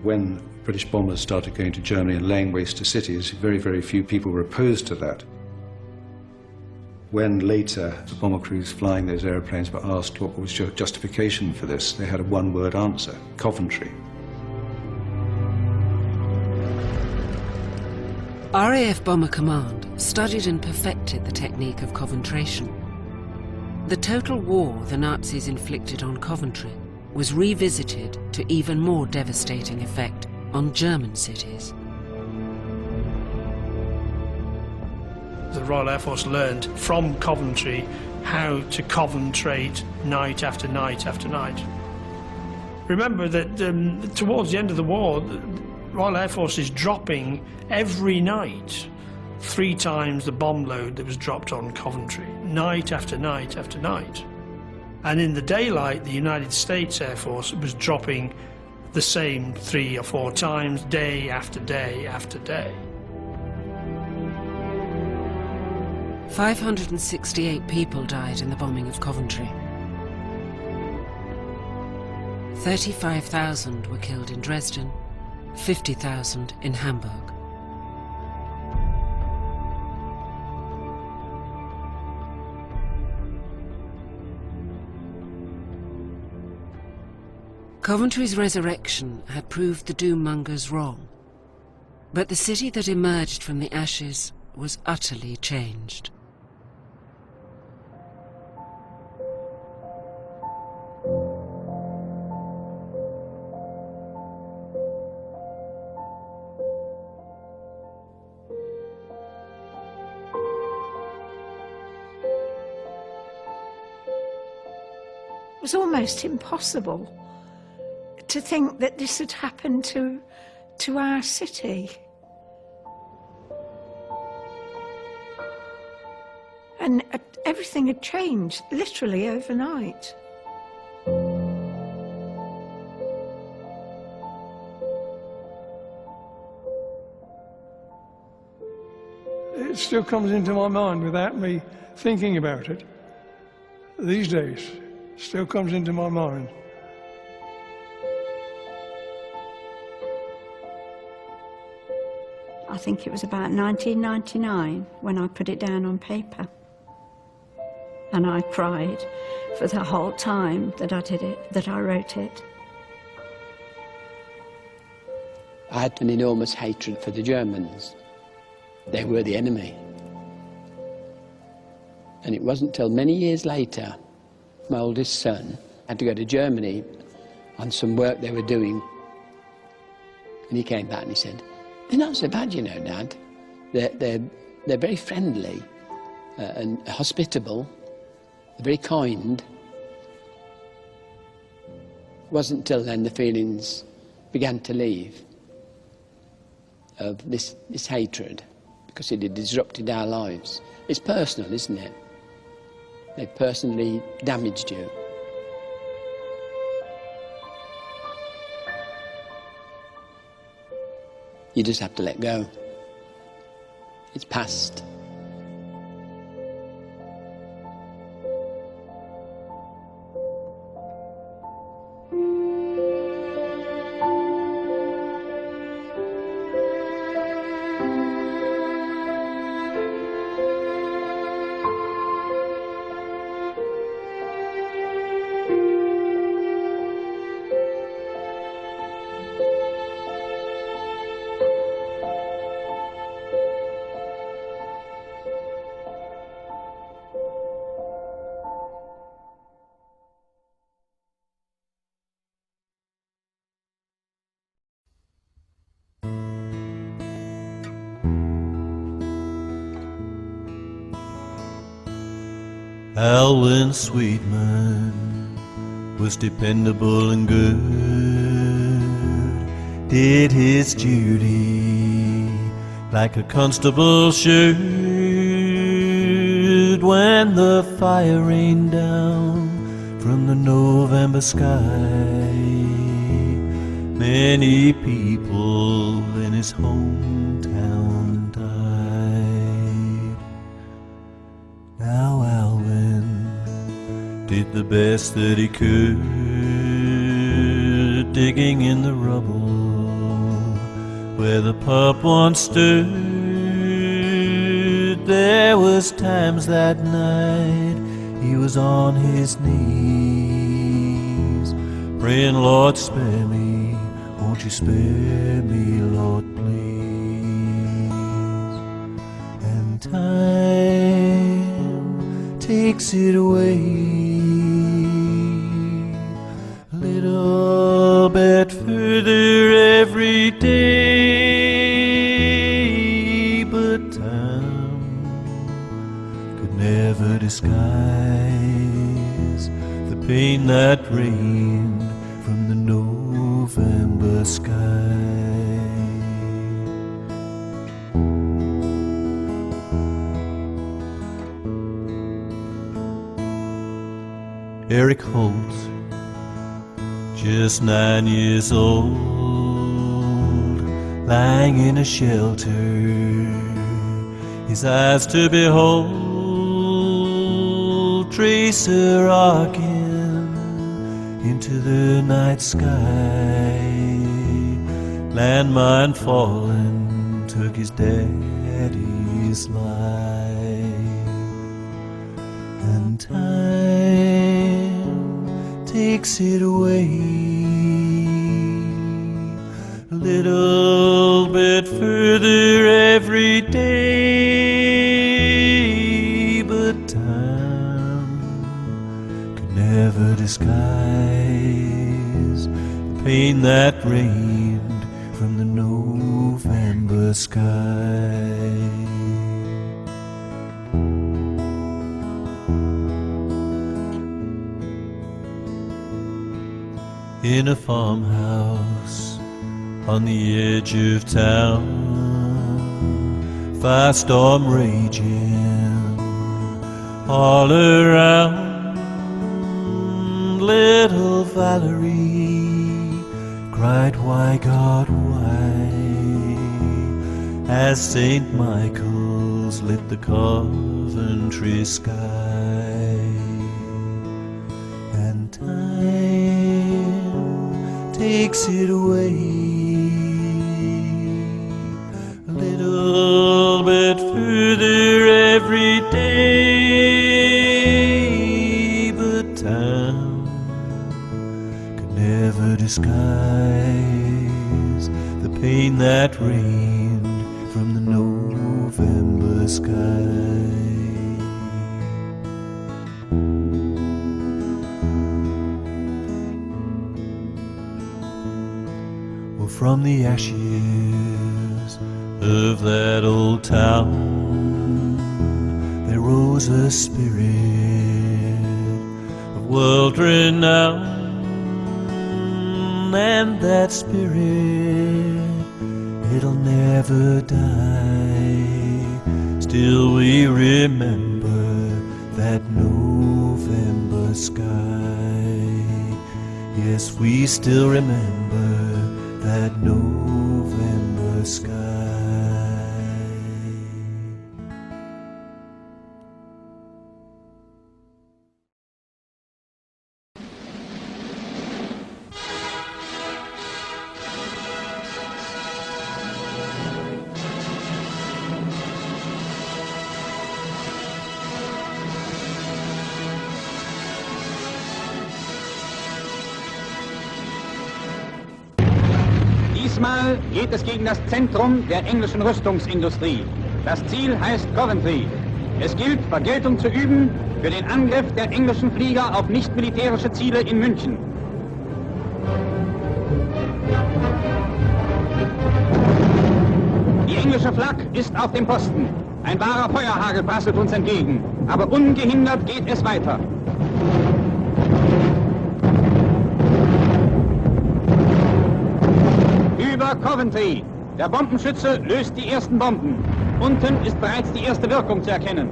When British bombers started going to Germany and laying waste to cities, very, very few people were opposed to that. When later the bomber crews flying those aeroplanes were asked what was your justification for this, they had a one-word answer: Coventry. RAF Bomber Command studied and perfected the technique of coventration. The total war the Nazis inflicted on Coventry was revisited to even more devastating effect on German cities. The Royal Air Force learned from Coventry how to coventrate night after night after night. Remember that towards the end of the war, the Royal Air Force is dropping every night 3 times the bomb load that was dropped on Coventry, night after night after night. And in the daylight, the United States Air Force was dropping the same 3 or 4 times, day after day after day. 568 people died in the bombing of Coventry. 35,000 were killed in Dresden, 50,000 in Hamburg. Coventry's resurrection had proved the doommongers wrong, but the city that emerged from the ashes was utterly changed. It was almost impossible to think that this had happened to our city. And everything had changed, literally overnight. It still comes into my mind without me thinking about it. These days, still comes into my mind. I think it was about 1999 when I put it down on paper. And I cried for the whole time that I did it, that I wrote it. I had an enormous hatred for the Germans. They were the enemy. And it wasn't till many years later, my oldest son had to go to Germany on some work they were doing. And he came back and he said, "They're not so bad, you know, Dad. They're very friendly and hospitable. They're very kind." It wasn't until then the feelings began to leave of this hatred, because it had disrupted our lives. It's personal, isn't it? They personally damaged you. You just have to let go. It's past. Alwyn Sweetman was dependable and good, did his duty like a constable should. When the fire rained down from the November sky, many people in his hometown died. Now Alwyn did the best that he could, digging in the rubble where the pub once stood. There was times that night he was on his knees, praying, "Lord, spare me, won't you spare me, Lord, please." And time takes it away, a little bit further every day, but time could never disguise the pain that reigned from the November sky. Eric Holt, just 9 years old, lying in a shelter, his eyes to behold, tracer arcing into the night sky. Landmine falling took his daddy's life, and time takes it away, little bit further every day, but time could never disguise the pain that reigned from the November sky. In a farmhouse on the edge of town, firestorm raging all around. Little Valerie cried, "Why, God, why?" as St. Michael's lit the Coventry sky. And time takes it away a little bit further every day, but time could never disguise the pain that reigned from the November sky. From the ashes of that old town there rose a spirit of world renown, and that spirit, it'll never die. Still we remember that November sky. Yes, we still remember that November sky. Diesmal geht es gegen das Zentrum der englischen Rüstungsindustrie. Das Ziel heißt Coventry. Es gilt, Vergeltung zu üben für den Angriff der englischen Flieger auf nicht-militärische Ziele in München. Die englische Flak ist auf dem Posten. Ein wahrer Feuerhagel prasselt uns entgegen. Aber ungehindert geht es weiter. Über Coventry. Der Bombenschütze löst die ersten Bomben. Unten ist bereits die erste Wirkung zu erkennen.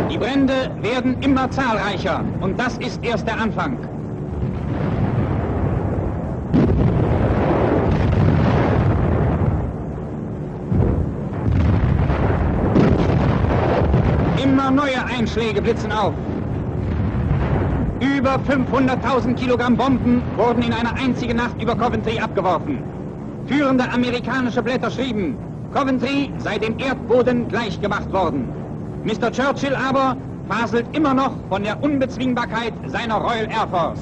Die Brände werden immer zahlreicher und das ist erst der Anfang. Immer neue Einschläge blitzen auf. Über 500.000 Kilogramm Bomben wurden in einer einzigen Nacht über Coventry abgeworfen. Führende amerikanische Blätter schrieben, Coventry sei dem Erdboden gleichgemacht worden. Mr. Churchill aber faselt immer noch von der Unbezwingbarkeit seiner Royal Air Force.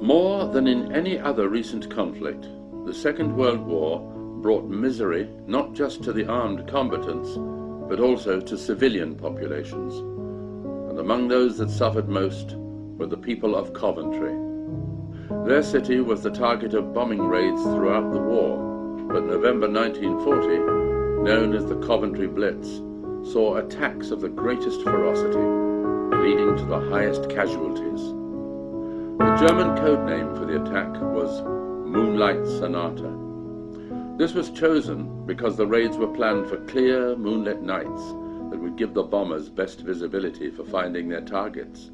More than in any other recent conflict, the Second World War brought misery not just to the armed combatants, but also to civilian populations. And among those that suffered most were the people of Coventry. Their city was the target of bombing raids throughout the war, but November 1940, known as the Coventry Blitz, saw attacks of the greatest ferocity, leading to the highest casualties. The German code name for the attack was Moonlight Sonata. This was chosen because the raids were planned for clear, moonlit nights that would give the bombers best visibility for finding their targets,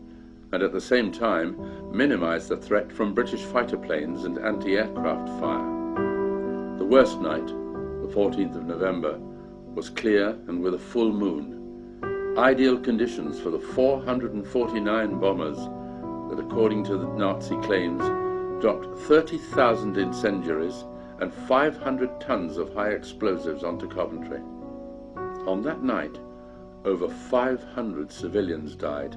and at the same time minimize the threat from British fighter planes and anti-aircraft fire. The worst night, the 14th of November, was clear and with a full moon. Ideal conditions for the 449 bombers that, according to the Nazi claims, dropped 30,000 incendiaries and 500 tons of high explosives onto Coventry. On that night, over 500 civilians died.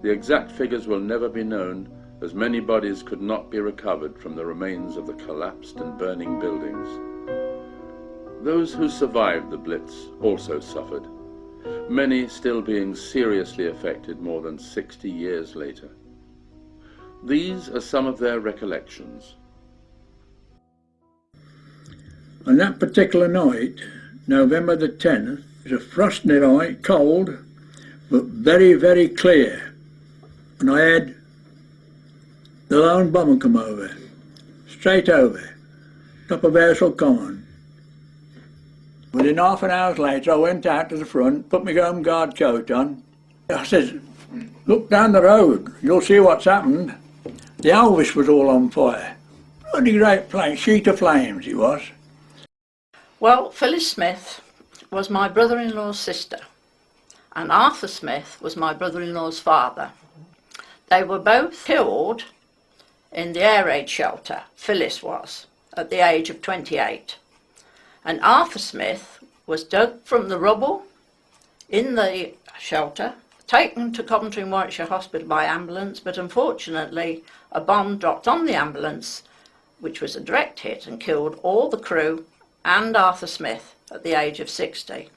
The exact figures will never be known, as many bodies could not be recovered from the remains of the collapsed and burning buildings. Those who survived the Blitz also suffered, many still being seriously affected more than 60 years later. These are some of their recollections. On that particular night, November the 10th, it was a frosty night, cold, but very, very clear. And I had the lone bomber come over, straight over, top of Airsall Common. Within half an hour later, I went out to the front, put my home guard coat on. I said, look down the road, you'll see what's happened. The Elvis was all on fire. Bloody great flame, sheet of flames it was. Well, Phyllis Smith was my brother-in-law's sister, and Arthur Smith was my brother-in-law's father. They were both killed in the air raid shelter, Phyllis was, at the age of 28. And Arthur Smith was dug from the rubble in the shelter, taken to Coventry and Warwickshire Hospital by ambulance, but unfortunately a bomb dropped on the ambulance, which was a direct hit and killed all the crew and Arthur Smith at the age of 60.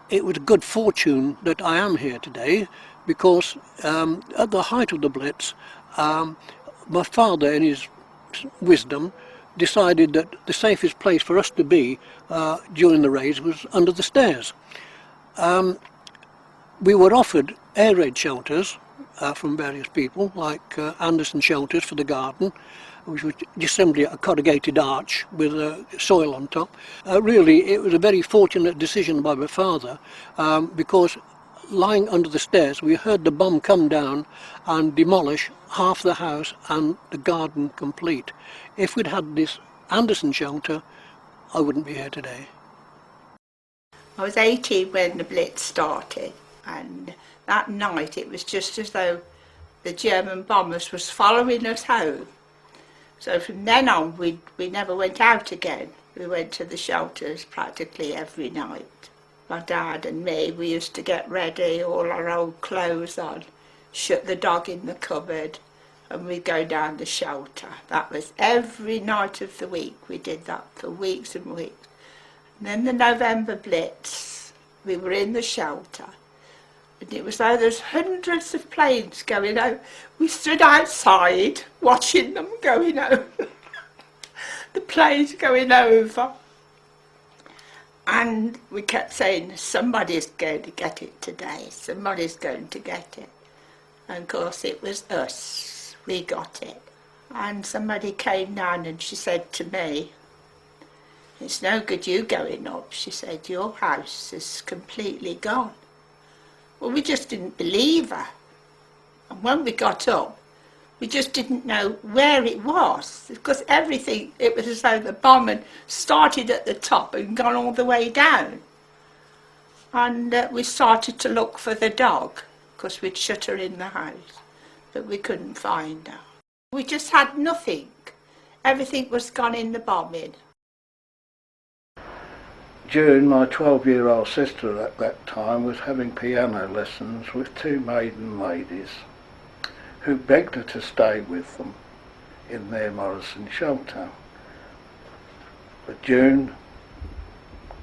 It was a good fortune that I am here today, because at the height of the Blitz, my father, in his wisdom, decided that the safest place for us to be during the raids was under the stairs. We were offered air raid shelters from various people, like Anderson shelters for the garden, which was just simply a corrugated arch with soil on top. Really, it was a very fortunate decision by my father, because lying under the stairs, we heard the bomb come down and demolish half the house and the garden complete. If we'd had this Anderson shelter, I wouldn't be here today. I was 18 when the Blitz started, and that night it was just as though the German bombers was following us home. So from then on we never went out again. We went to the shelters practically every night. My dad and me, we used to get ready, all our old clothes on, shut the dog in the cupboard, and we'd go down the shelter. That was every night of the week. We did that for weeks and weeks. And then the November Blitz, we were in the shelter, and it was though there's hundreds of planes going over. We stood outside watching them going over. The planes going over. And we kept saying, somebody's going to get it today, somebody's going to get it. And of course it was us, we got it. And somebody came down and she said to me, it's no good you going up, she said, your house is completely gone. Well, we just didn't believe her. And when we got up, we just didn't know where it was, because everything, it was as though the bomb had started at the top and gone all the way down. And we started to look for the dog, because we'd shut her in the house, but we couldn't find her. We just had nothing. Everything was gone in the bombing. June, my 12-year-old sister at that time, was having piano lessons with two maiden ladies who begged her to stay with them. in their Morrison shelter. But June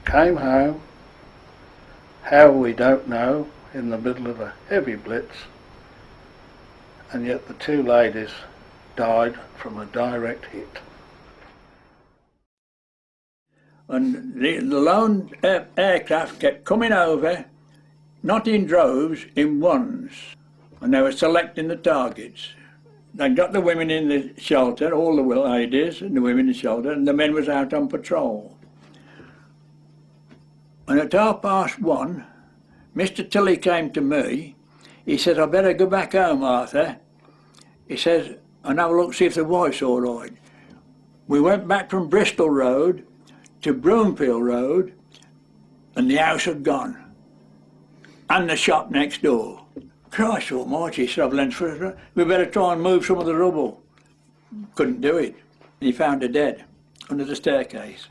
came home, how we don't know, in the middle of a heavy blitz, and yet the two ladies died from a direct hit. And the lone aircraft kept coming over, not in droves, in ones, and they were selecting the targets. They got the women in the shelter, all the ladies and the women in the shelter, and the men was out on patrol. And at 1:30, Mr. Tilley came to me. He said, "I better go back home, Arthur." He says, "and have a look, see if the wife's all right." We went back from Bristol Road to Broomfield Road, and the house had gone, and the shop next door. Christ almighty, said, "We better try and move some of the rubble." Couldn't do it. He found her dead under the staircase.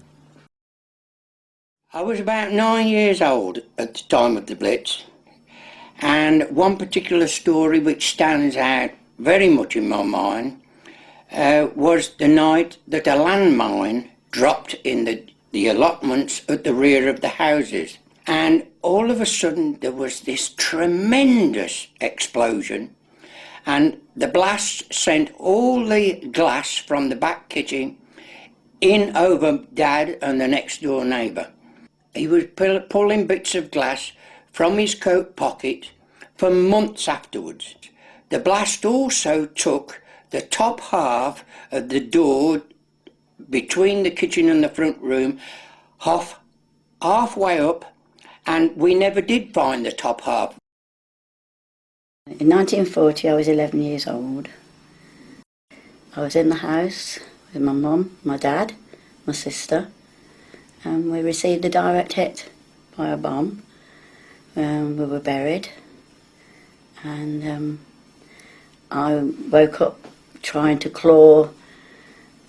I was about 9 years old at the time of the Blitz, and one particular story which stands out very much in my mind was the night that a landmine dropped in the allotments at the rear of the houses. And all of a sudden there was this tremendous explosion, and the blast sent all the glass from the back kitchen in over Dad and the next door neighbour. He was pulling bits of glass from his coat pocket for months afterwards. The blast also took the top half of the door between the kitchen and the front room halfway up, and we never did find the top half. In 1940 I was 11 years old. I was in the house with my mum, my dad, my sister, and we received a direct hit by a bomb. We were buried, and I woke up trying to claw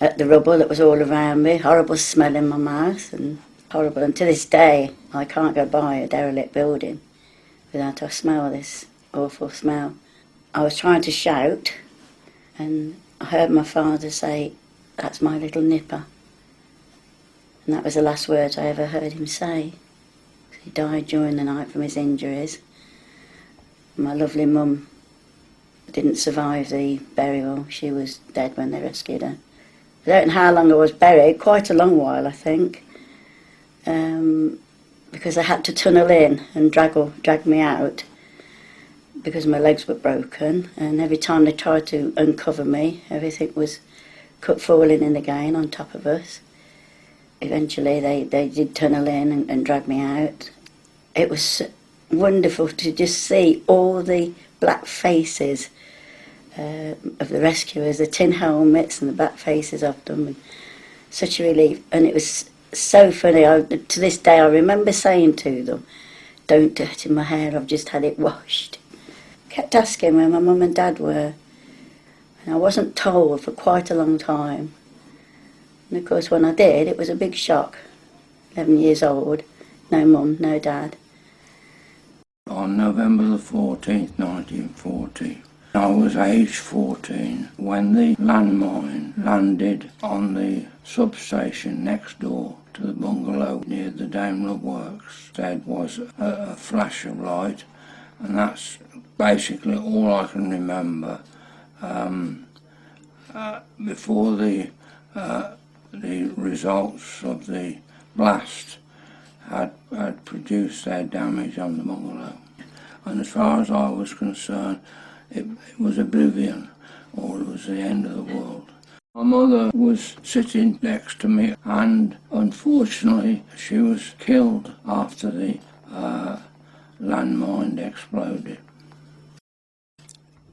at the rubble that was all around me, horrible smell in my mouth, and horrible. And to this day I can't go by a derelict building without I smell this awful smell. I was trying to shout, and I heard my father say, "That's my little nipper." And that was the last words I ever heard him say. He died during the night from his injuries. My lovely mum didn't survive the burial. She was dead when they rescued her. I don't know how long I was buried, quite a long while I think, because they had to tunnel in and drag me out because my legs were broken, and every time they tried to uncover me, everything was falling in again on top of us. Eventually they did tunnel in and drag me out. It was wonderful to just see all the black faces of the rescuers, the tin helmets and the black faces of them, and such a relief. And it was so funny. To this day I remember saying to them, "Don't dirty my hair, I've just had it washed." Kept asking where my mum and dad were, and I wasn't told for quite a long time. And of course when I did, it was a big shock. 11 years old, no mum, no dad. On November the 14th, 1940, I was aged 14 when the landmine landed on the substation next door to the bungalow near the Daimler Works. There was a flash of light, and that's basically all I can remember. Before the results of the blast had produced their damage on the bungalow. And as far as I was concerned, it was oblivion, or it was the end of the world. My mother was sitting next to me, and unfortunately she was killed after the landmine exploded.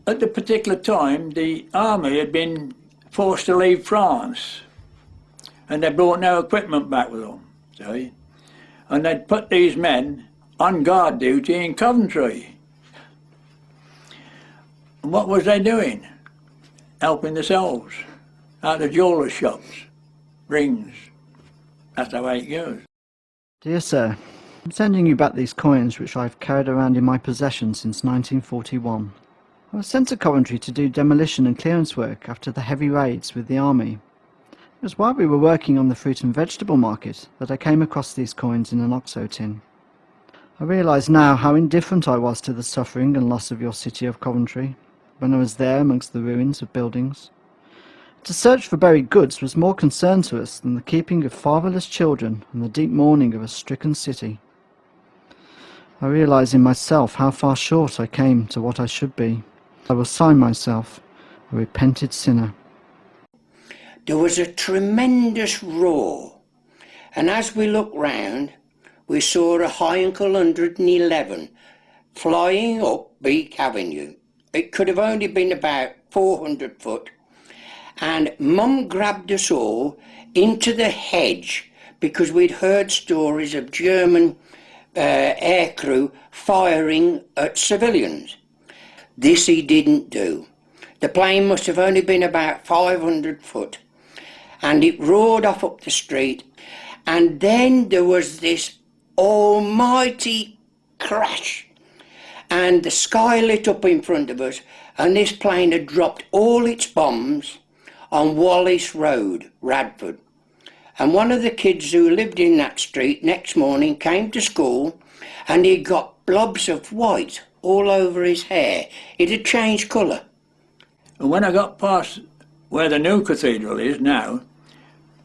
At the particular time, the army had been forced to leave France, and they brought no equipment back with them, see? And they'd put these men on guard duty in Coventry. And what was they doing? Helping themselves out of jewellers' shops, rings. That's the way it goes. Dear Sir, I'm sending you back these coins which I've carried around in my possession since 1941. I was sent to Coventry to do demolition and clearance work after the heavy raids with the army. It was while we were working on the fruit and vegetable market that I came across these coins in an OXO tin. I realise now how indifferent I was to the suffering and loss of your city of Coventry when I was there amongst the ruins of buildings. To search for buried goods was more concern to us than the keeping of fatherless children and the deep mourning of a stricken city. I realise in myself how far short I came to what I should be. I will sign myself a repented sinner. There was a tremendous roar, and as we looked round, we saw a high Uncle 111 flying up Beak Avenue. It could have only been about 400 foot, and Mum grabbed us all into the hedge because we'd heard stories of German aircrew firing at civilians. This he didn't do. The plane must have only been about 500 foot, and it roared off up the street, and then there was this almighty crash, and the sky lit up in front of us, and this plane had dropped all its bombs on Wallace Road, Radford. And one of the kids who lived in that street next morning came to school, and he got blobs of white all over his hair. It had changed colour. And when I got past where the new cathedral is now,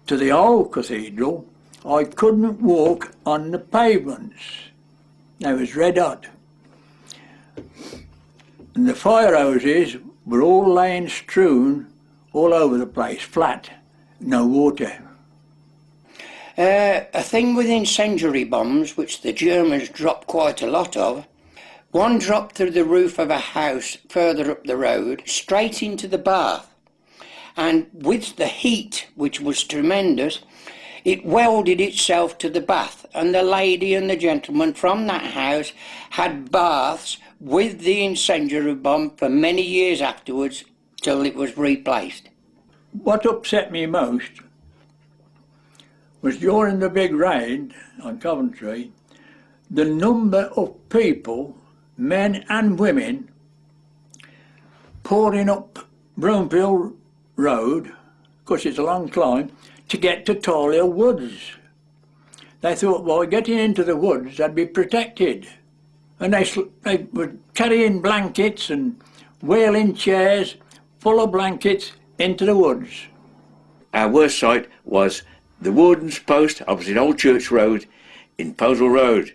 to the old cathedral, I couldn't walk on the pavements. They was red hot. And the fire hoses were all laying strewn all over the place, flat, no water. A thing with incendiary bombs, which the Germans dropped quite a lot of, one dropped through the roof of a house further up the road, straight into the bath. And with the heat, which was tremendous, it welded itself to the bath, and the lady and the gentleman from that house had baths with the incendiary bomb for many years afterwards till it was replaced. What upset me most was during the big raid on Coventry, the number of people, men and women, pouring up Broomfield Road, because it's a long climb, to get to Talia Woods. They thought by getting into the woods they'd be protected. And they were carrying blankets and wheeling chairs full of blankets into the woods. Our worst sight was the Warden's Post opposite Old Church Road in Posel Road,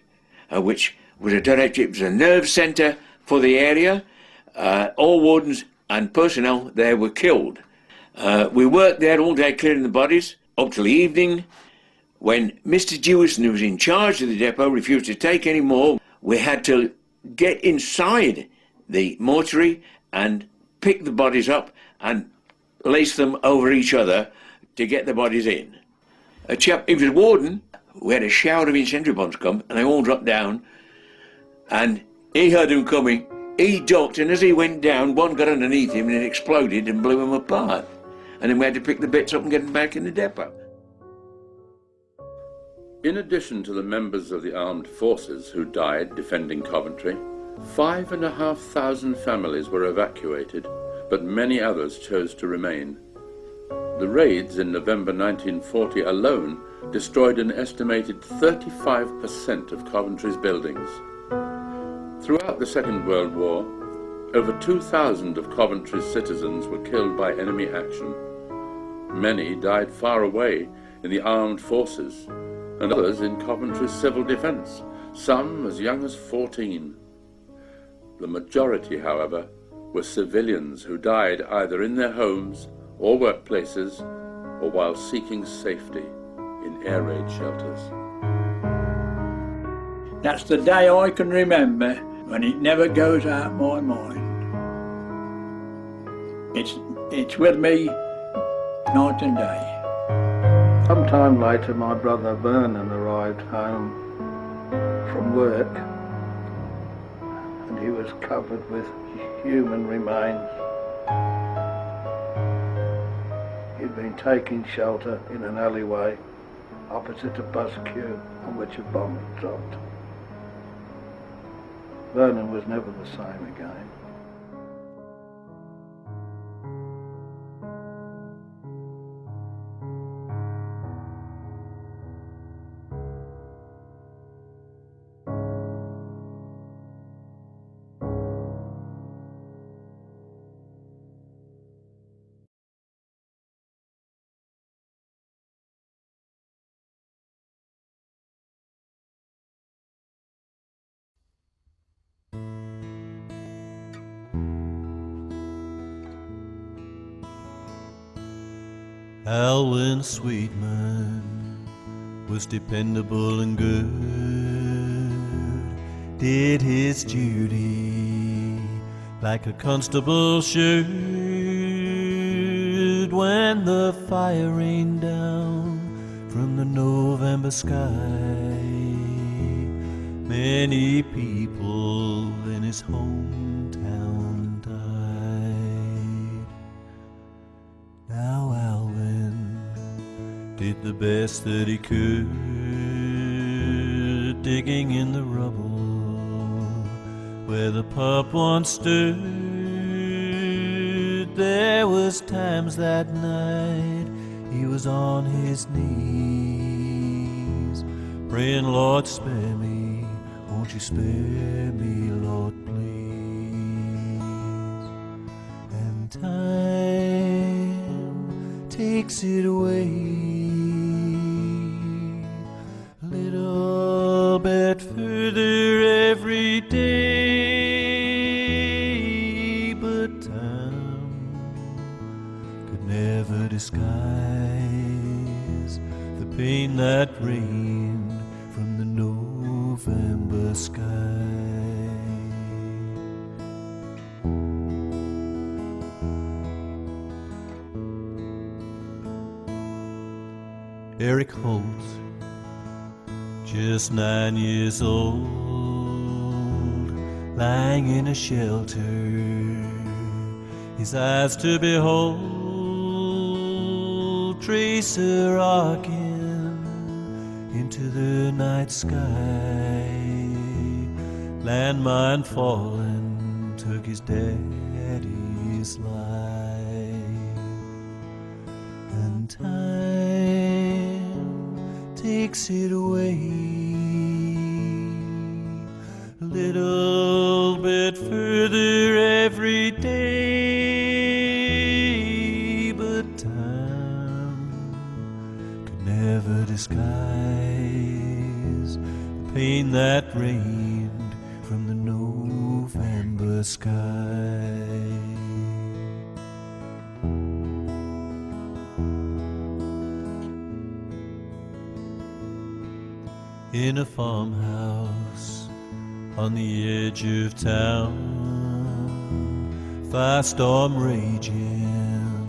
which was it was a nerve centre for the area. All wardens and personnel there were killed. We worked there all day clearing the bodies up till the evening. When Mr. Jewison, who was in charge of the depot, refused to take any more, we had to get inside the mortuary and pick the bodies up and lace them over each other to get the bodies in. A chap, he was a warden, we had a shower of incendiary bombs come, and they all dropped down, and he heard them coming. He ducked, and as he went down, one got underneath him and it exploded and blew him apart. And then we had to pick the bits up and get them back in the depot. In addition to the members of the armed forces who died defending Coventry, 5,500 families were evacuated, but many others chose to remain. The raids in November 1940 alone destroyed an estimated 35% of Coventry's buildings. Throughout the Second World War, over 2,000 of Coventry's citizens were killed by enemy action. Many died far away in the armed forces, and others in Coventry's civil defence, some as young as 14. The majority, however, were civilians who died either in their homes or workplaces, or while seeking safety in air raid shelters. That's the day I can remember when it never goes out my mind. It's with me night and day. Some time later my brother Vernon arrived home from work, and he was covered with human remains. He'd been taking shelter in an alleyway opposite a bus queue on which a bomb had dropped. Vernon was never the same again. Alwyn Sweetman was dependable and good, did his duty like a constable should. When the fire rained down from the November sky, many people in his hometown died. Now Alwyn did the best that he could, digging in the rubble where the pub once stood. There was times that night he was on his knees, praying, Lord, spare me, won't you spare me, Lord, please. And time takes it away, a little bit further every day, but time could never disguise the pain that reigned from the November sky. Eric Holt, just 9 years old, lying in a shelter, his eyes to behold, tracer arcing into the night sky. Landmine falling took his daddy's life, and time takes it away, a little bit further every day, but time could never disguise the pain that reigned from the November sky. In a farmhouse on the edge of town, firestorm raging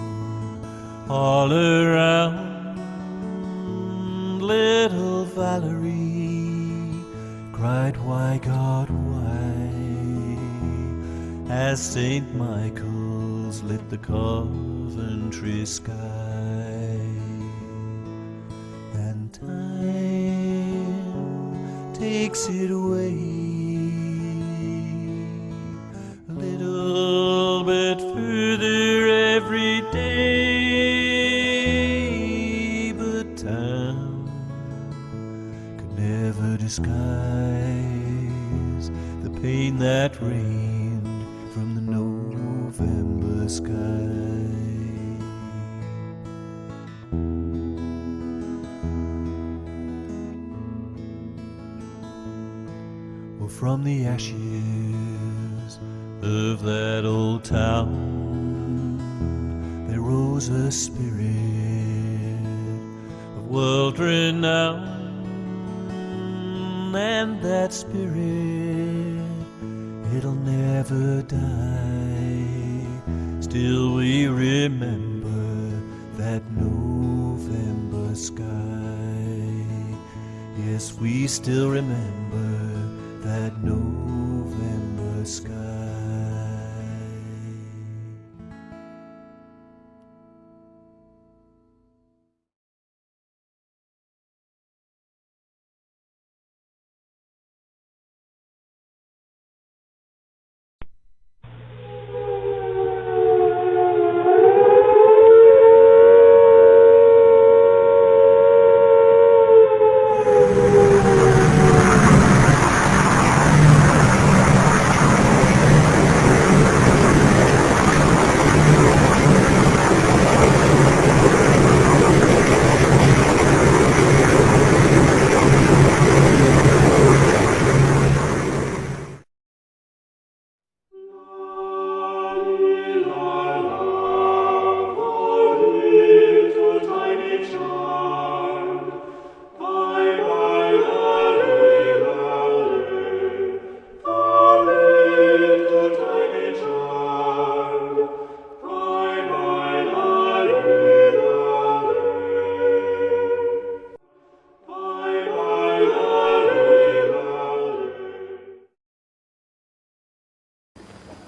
all around. Little Valerie cried, why, God, why? As St. Michael's lit the Coventry sky. And time takes it away, a little bit further every day, but time could never disguise the pain that reigned from the November sky. From the ashes of that old town, there rose a spirit of world renown, and that spirit, it'll never die. Still we remember that November sky. Yes, we still remember that November sky.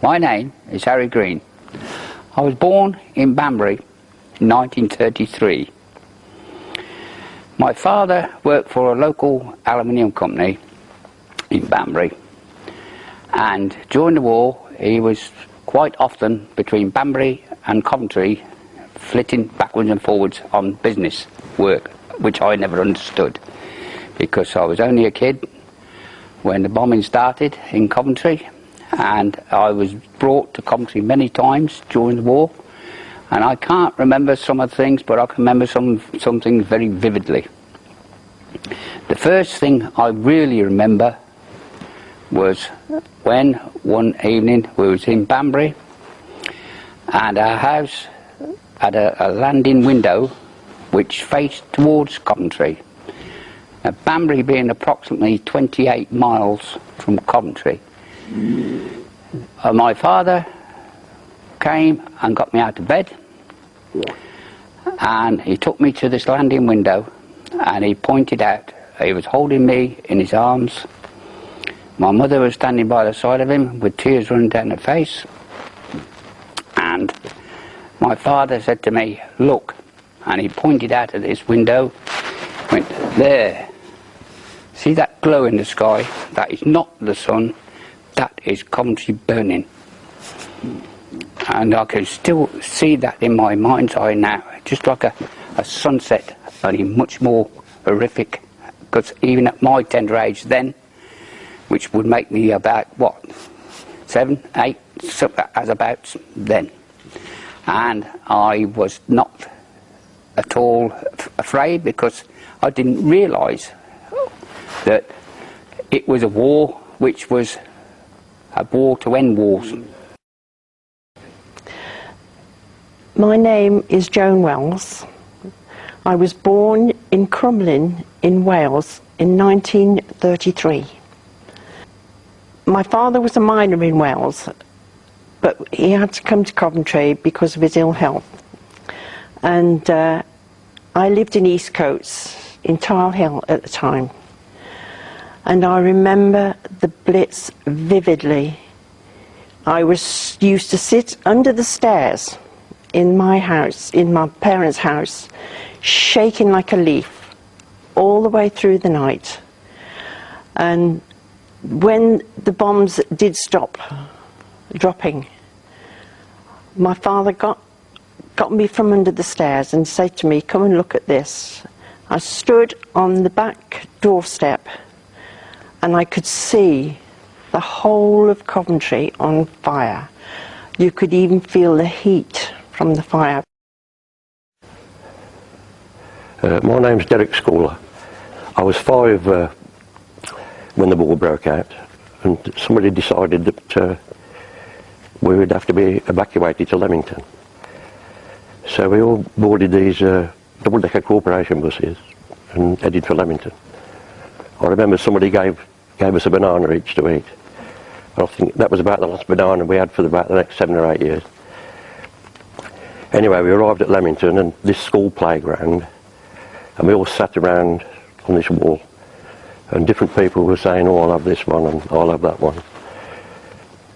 My name is Harry Green. I was born in Banbury in 1933. My father worked for a local aluminium company in Banbury, and during the war he was quite often between Banbury and Coventry, flitting backwards and forwards on business work, which I never understood because I was only a kid when the bombing started in Coventry, and I was brought to Coventry many times during the war, and I can't remember some of the things, but I can remember some things very vividly. The first thing I really remember was when one evening we was in Banbury and our house had a landing window which faced towards Coventry. Now, Banbury being approximately 28 miles from Coventry. My father came and got me out of bed, and he took me to this landing window and he pointed out, he was holding me in his arms. My mother was standing by the side of him with tears running down her face, and my father said to me, "Look," and he pointed out at this window, went, "There, see that glow in the sky? That is not the sun, that is Coventry burning." And I can still see that in my mind's eye now, just like a sunset, only much more horrific, because even at my tender age then, which would make me about, what, 7, 8, as about then. And I was not at all afraid because I didn't realise that it was a war which was a war to end wars. My name is Joan Wells. I was born in Crumlin in Wales in 1933. My father was a miner in Wales, but he had to come to Coventry because of his ill health. And I lived in Eastcotes, in Tile Hill at the time. And I remember the Blitz vividly. I used to sit under the stairs in my house, in my parents' house, shaking like a leaf all the way through the night. And when the bombs did stop dropping, my father got me from under the stairs and said to me, "Come and look at this." I stood on the back doorstep and I could see the whole of Coventry on fire. You could even feel the heat from the fire. My name's Derek Schooler. I was 5 when the war broke out, and somebody decided that we would have to be evacuated to Leamington. So we all boarded these double-decker corporation buses and headed for Leamington. I remember somebody gave us a banana each to eat. I think that was about the last banana we had for about the next 7 or 8 years. Anyway, we arrived at Leamington and this school playground, and we all sat around on this wall, and different people were saying, "Oh, I'll have this one and I'll have that one."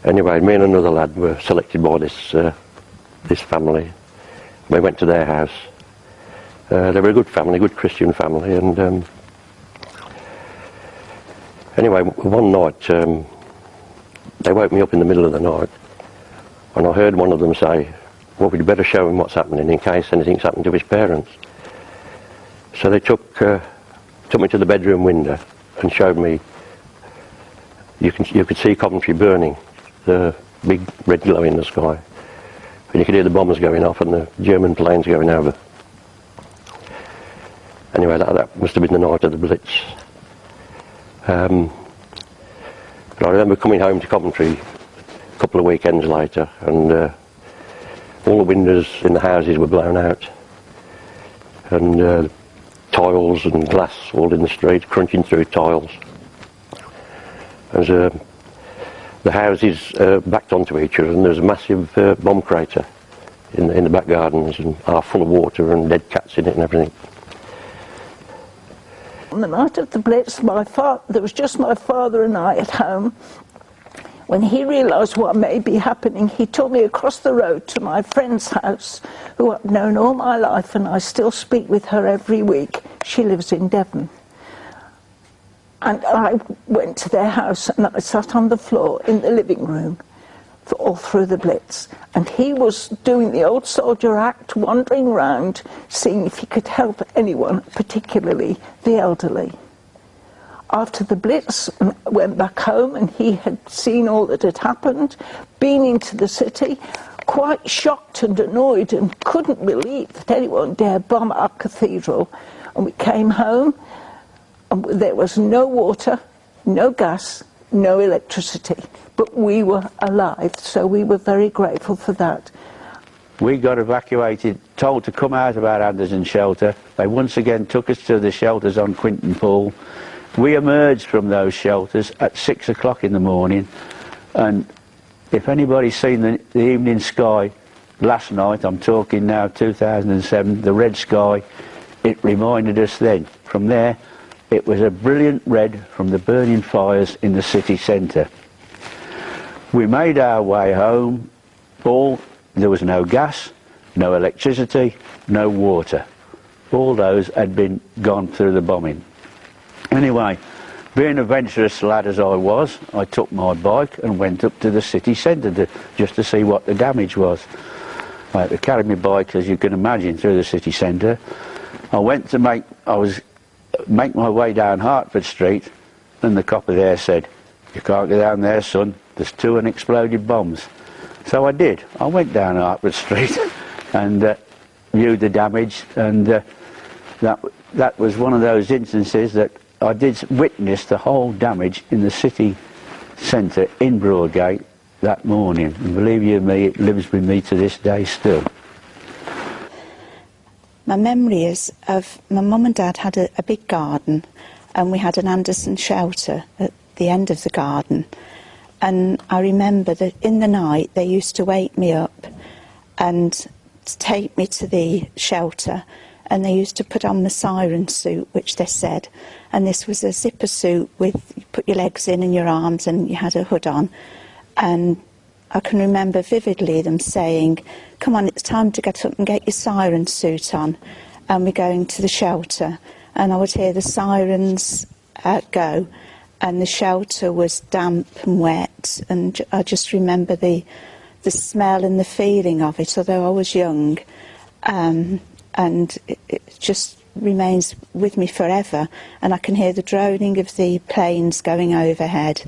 Anyway, me and another lad were selected by this family. We went to their house. They were a good family, good Christian family, and anyway, one night they woke me up in the middle of the night, and I heard one of them say, "Well, we'd better show him what's happening in case anything's happened to his parents." So they took me to the bedroom window and showed me, you could see Coventry burning, the big red glow in the sky. And you could hear the bombers going off and the German planes going over. Anyway, that must have been the night of the Blitz. But I remember coming home to Coventry a couple of weekends later, and all the windows in the houses were blown out, and tiles and glass all in the street, crunching through tiles. As the houses backed onto each other, and there's a massive bomb crater in the back gardens, and half full of water and dead cats in it and everything. On the night of the Blitz, there was just my father and I at home. When he realised what may be happening, he took me across the road to my friend's house, who I've known all my life, and I still speak with her every week. She lives in Devon. And I went to their house and I sat on the floor in the living room all through the Blitz. And he was doing the old soldier act, wandering round, seeing if he could help anyone, particularly the elderly. After the Blitz, I went back home and he had seen all that had happened, been into the city, quite shocked and annoyed and couldn't believe that anyone dare bomb our cathedral. And we came home and there was no water, no gas, no electricity, but we were alive, so we were very grateful for that. We got evacuated, told to come out of our Anderson shelter. They once again took us to the shelters on Quinton Pool. We emerged from those shelters at 6 o'clock in the morning, and if anybody's seen the evening sky last night, I'm talking now 2007, the red sky, it reminded us then. From there, it was a brilliant red from the burning fires in the city centre. We made our way home. There was no gas, no electricity, no water. All those had been gone through the bombing. Anyway, being a adventurous lad as I was, I took my bike and went up to the city centre just to see what the damage was. I had to carry my bike, as you can imagine, through the city centre. I was make my way down Hertford Street, and the copper there said, "You can't go down there, son, there's 2 unexploded bombs." So I did. I went down Hertford Street and viewed the damage, and that was one of those instances that I did witness the whole damage in the city centre in Broadgate that morning, and believe you me, it lives with me to this day still. My memory is of my mum and dad had a big garden, and we had an Anderson shelter at the end of the garden, and I remember that in the night they used to wake me up and take me to the shelter, and they used to put on the siren suit, which they said, and this was a zipper suit with, you put your legs in and your arms, and you had a hood on. And I can remember vividly them saying, "Come on, it's time to get up and get your siren suit on," and we're going to the shelter. And I would hear the sirens go, and the shelter was damp and wet, and I just remember the smell and the feeling of it, although I was young. And it just remains with me forever, and I can hear the droning of the planes going overhead,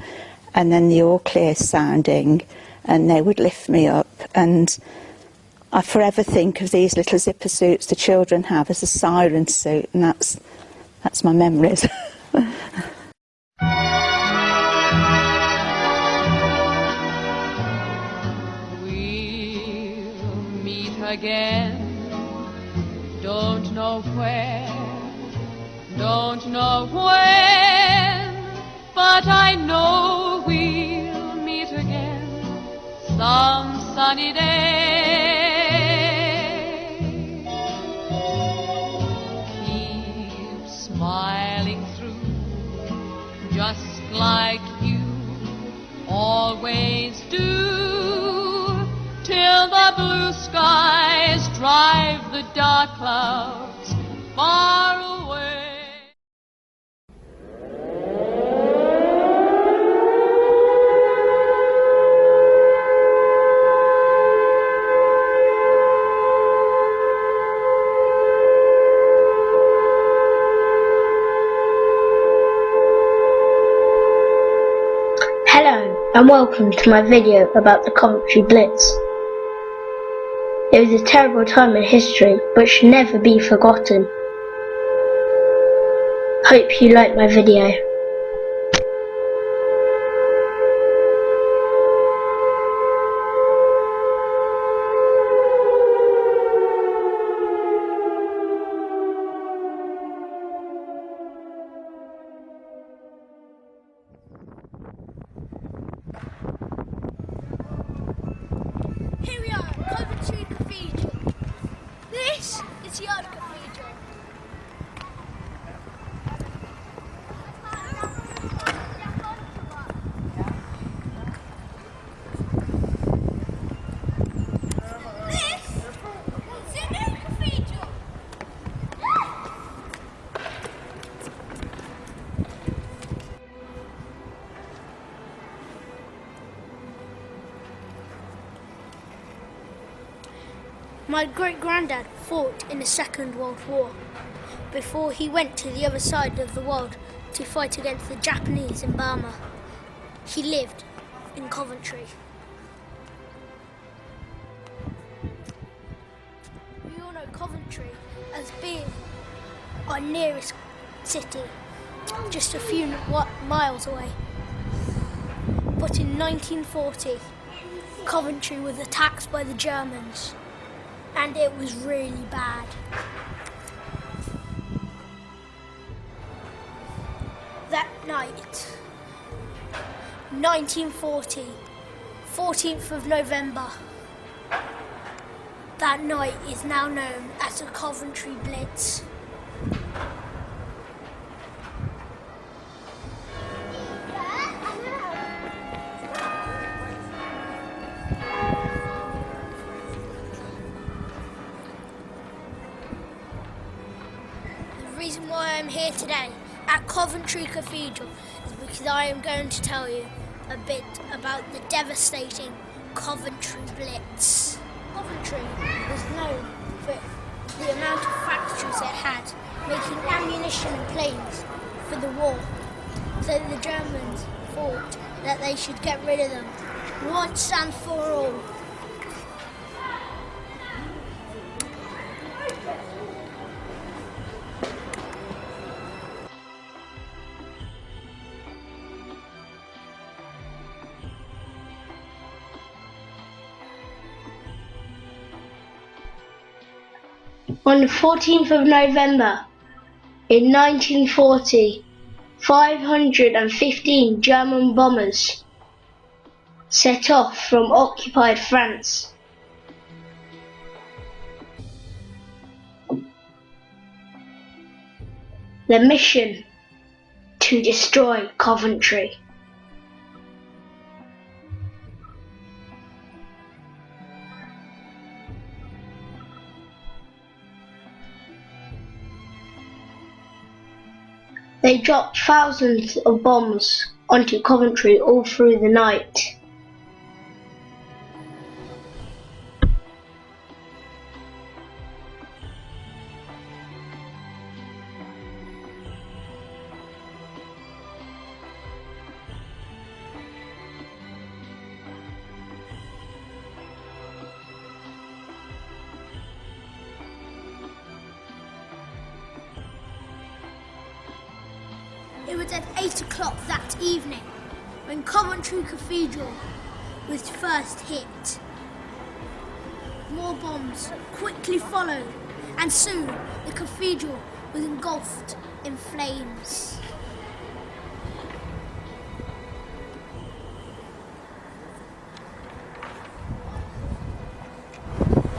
and then the all clear sounding, and they would lift me up, and I forever think of these little zipper suits the children have as a siren suit, and that's my memories. We'll meet again. Don't know where, don't know when, but I know we'll meet again some sunny day. Keep smiling through, just like you always do, till the blue skies drive the dark clouds far away. Hello and welcome to my video about the Coventry Blitz. It was a terrible time in history, but should never be forgotten. Hope you like my video. Here we are at Coventry Cathedral. This is the old cathedral. My great-granddad fought in the Second World War before he went to the other side of the world to fight against the Japanese in Burma. He lived in Coventry. We all know Coventry as being our nearest city, just a few miles away. But in 1940, Coventry was attacked by the Germans, and it was really bad. That night, 1940, 14th of November, that night is now known as the Coventry Blitz. The reason why I'm here today at Coventry Cathedral is because I am going to tell you a bit about the devastating Coventry Blitz. Coventry was known for the amount of factories it had, making ammunition and planes for the war. So the Germans thought that they should get rid of them once and for all. On the 14th of November in 1940, 515 German bombers set off from occupied France. The mission: to destroy Coventry. They dropped thousands of bombs onto Coventry all through the night. It was at 8 o'clock that evening when Coventry Cathedral was first hit. More bombs quickly followed, and soon the cathedral was engulfed in flames.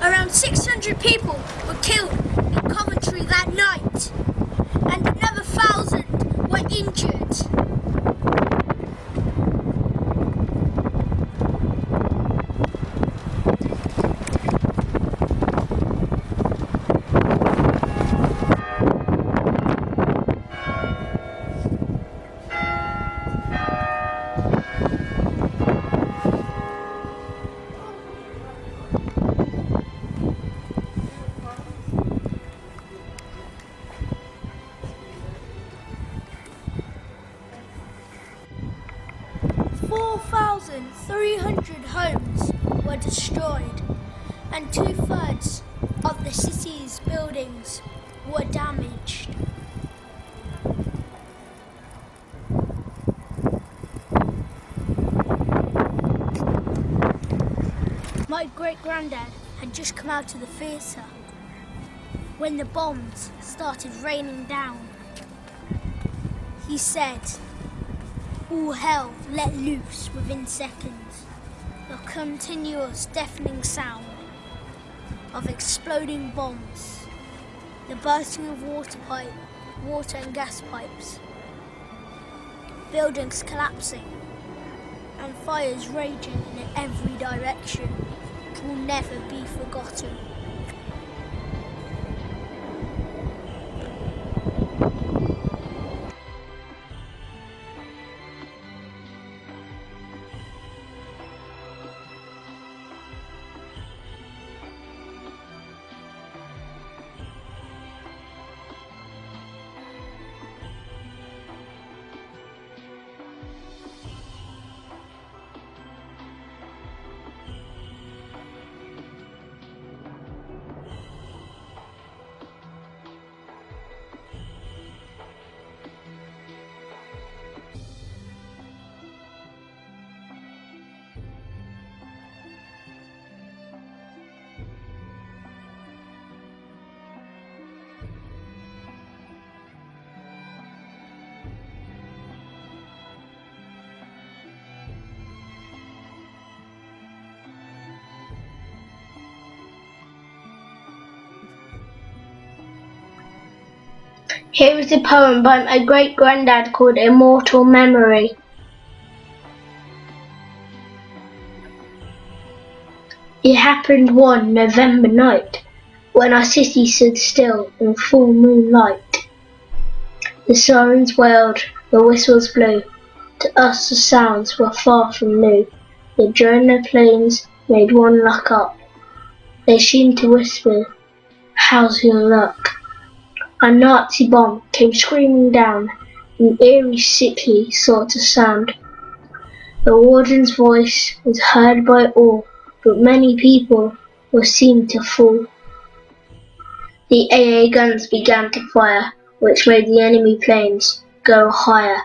Around 600 people were killed in Coventry that night, and another 1,000 were injured. Homes were destroyed, and 2/3 of the city's buildings were damaged. My great-granddad had just come out of the theatre when the bombs started raining down. He said, "All hell let loose within seconds. A continuous deafening sound of exploding bombs, the bursting of water and gas pipes, buildings collapsing, and fires raging in every direction will never be forgotten." Here is a poem by my great-granddad called Immortal Memory. It happened one November night, when our city stood still in full moonlight. The sirens wailed, the whistles blew, to us the sounds were far from new. The droner planes made one look up, they seemed to whisper, how's your luck? A Nazi bomb came screaming down, an eerie sickly sort of sound. The warden's voice was heard by all, but many people were seen to fall. The AA guns began to fire, which made the enemy planes go higher.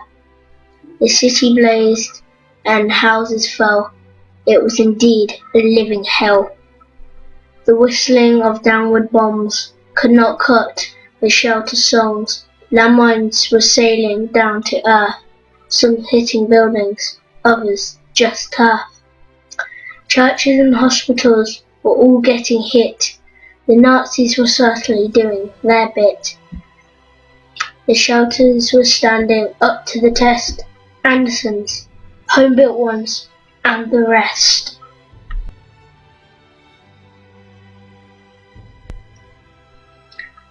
The city blazed and houses fell. It was indeed a living hell. The whistling of downward bombs could not cut the shelter songs. Landmines were sailing down to earth, some hitting buildings, others just turf. Churches and hospitals were all getting hit. The Nazis were certainly doing their bit. The shelters were standing up to the test, Anderson's, home-built ones, and the rest.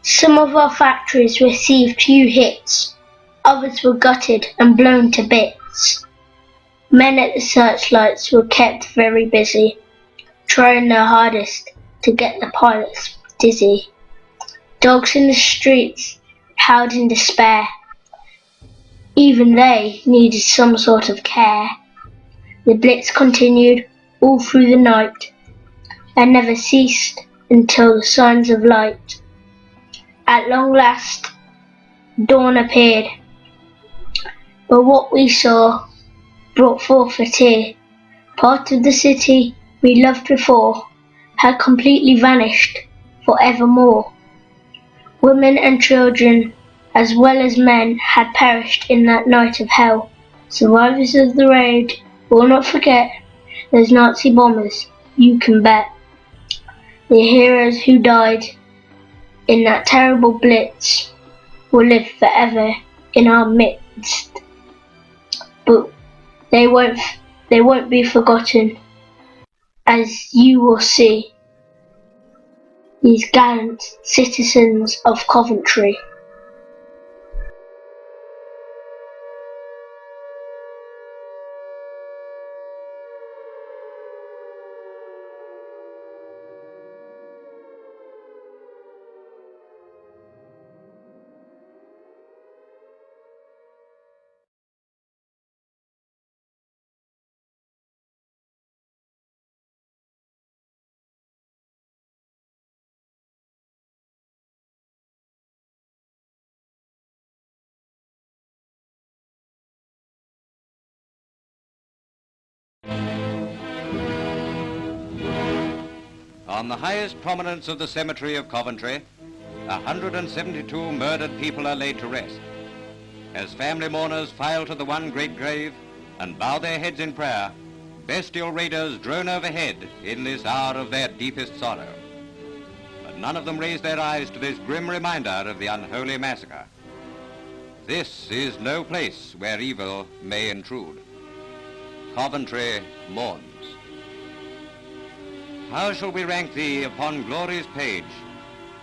Some of our factories received few hits, others were gutted and blown to bits. Men at the searchlights were kept very busy, trying their hardest to get the pilots dizzy. Dogs in the streets howled in despair. Even they needed some sort of care. The blitz continued all through the night and never ceased until the signs of light. At long last, dawn appeared, but what we saw brought forth a tear. Part of the city we loved before had completely vanished for evermore. Women and children, as well as men, had perished in that night of hell. Survivors of the raid will not forget those Nazi bombers, you can bet. The heroes who died in that terrible blitz will live forever in our midst. But they won't be forgotten, as you will see, these gallant citizens of Coventry. On the highest prominence of the cemetery of Coventry, 172 murdered people are laid to rest. As family mourners file to the one great grave and bow their heads in prayer, bestial raiders drone overhead in this hour of their deepest sorrow. But none of them raise their eyes to this grim reminder of the unholy massacre. This is no place where evil may intrude. Coventry mourns. How shall we rank thee upon glory's page,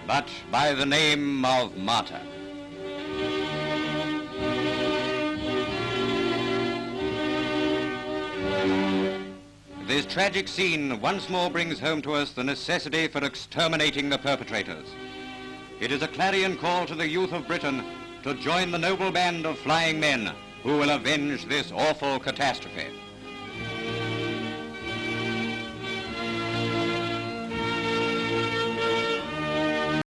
but by the name of martyr? This tragic scene once more brings home to us the necessity for exterminating the perpetrators. It is a clarion call to the youth of Britain to join the noble band of flying men who will avenge this awful catastrophe.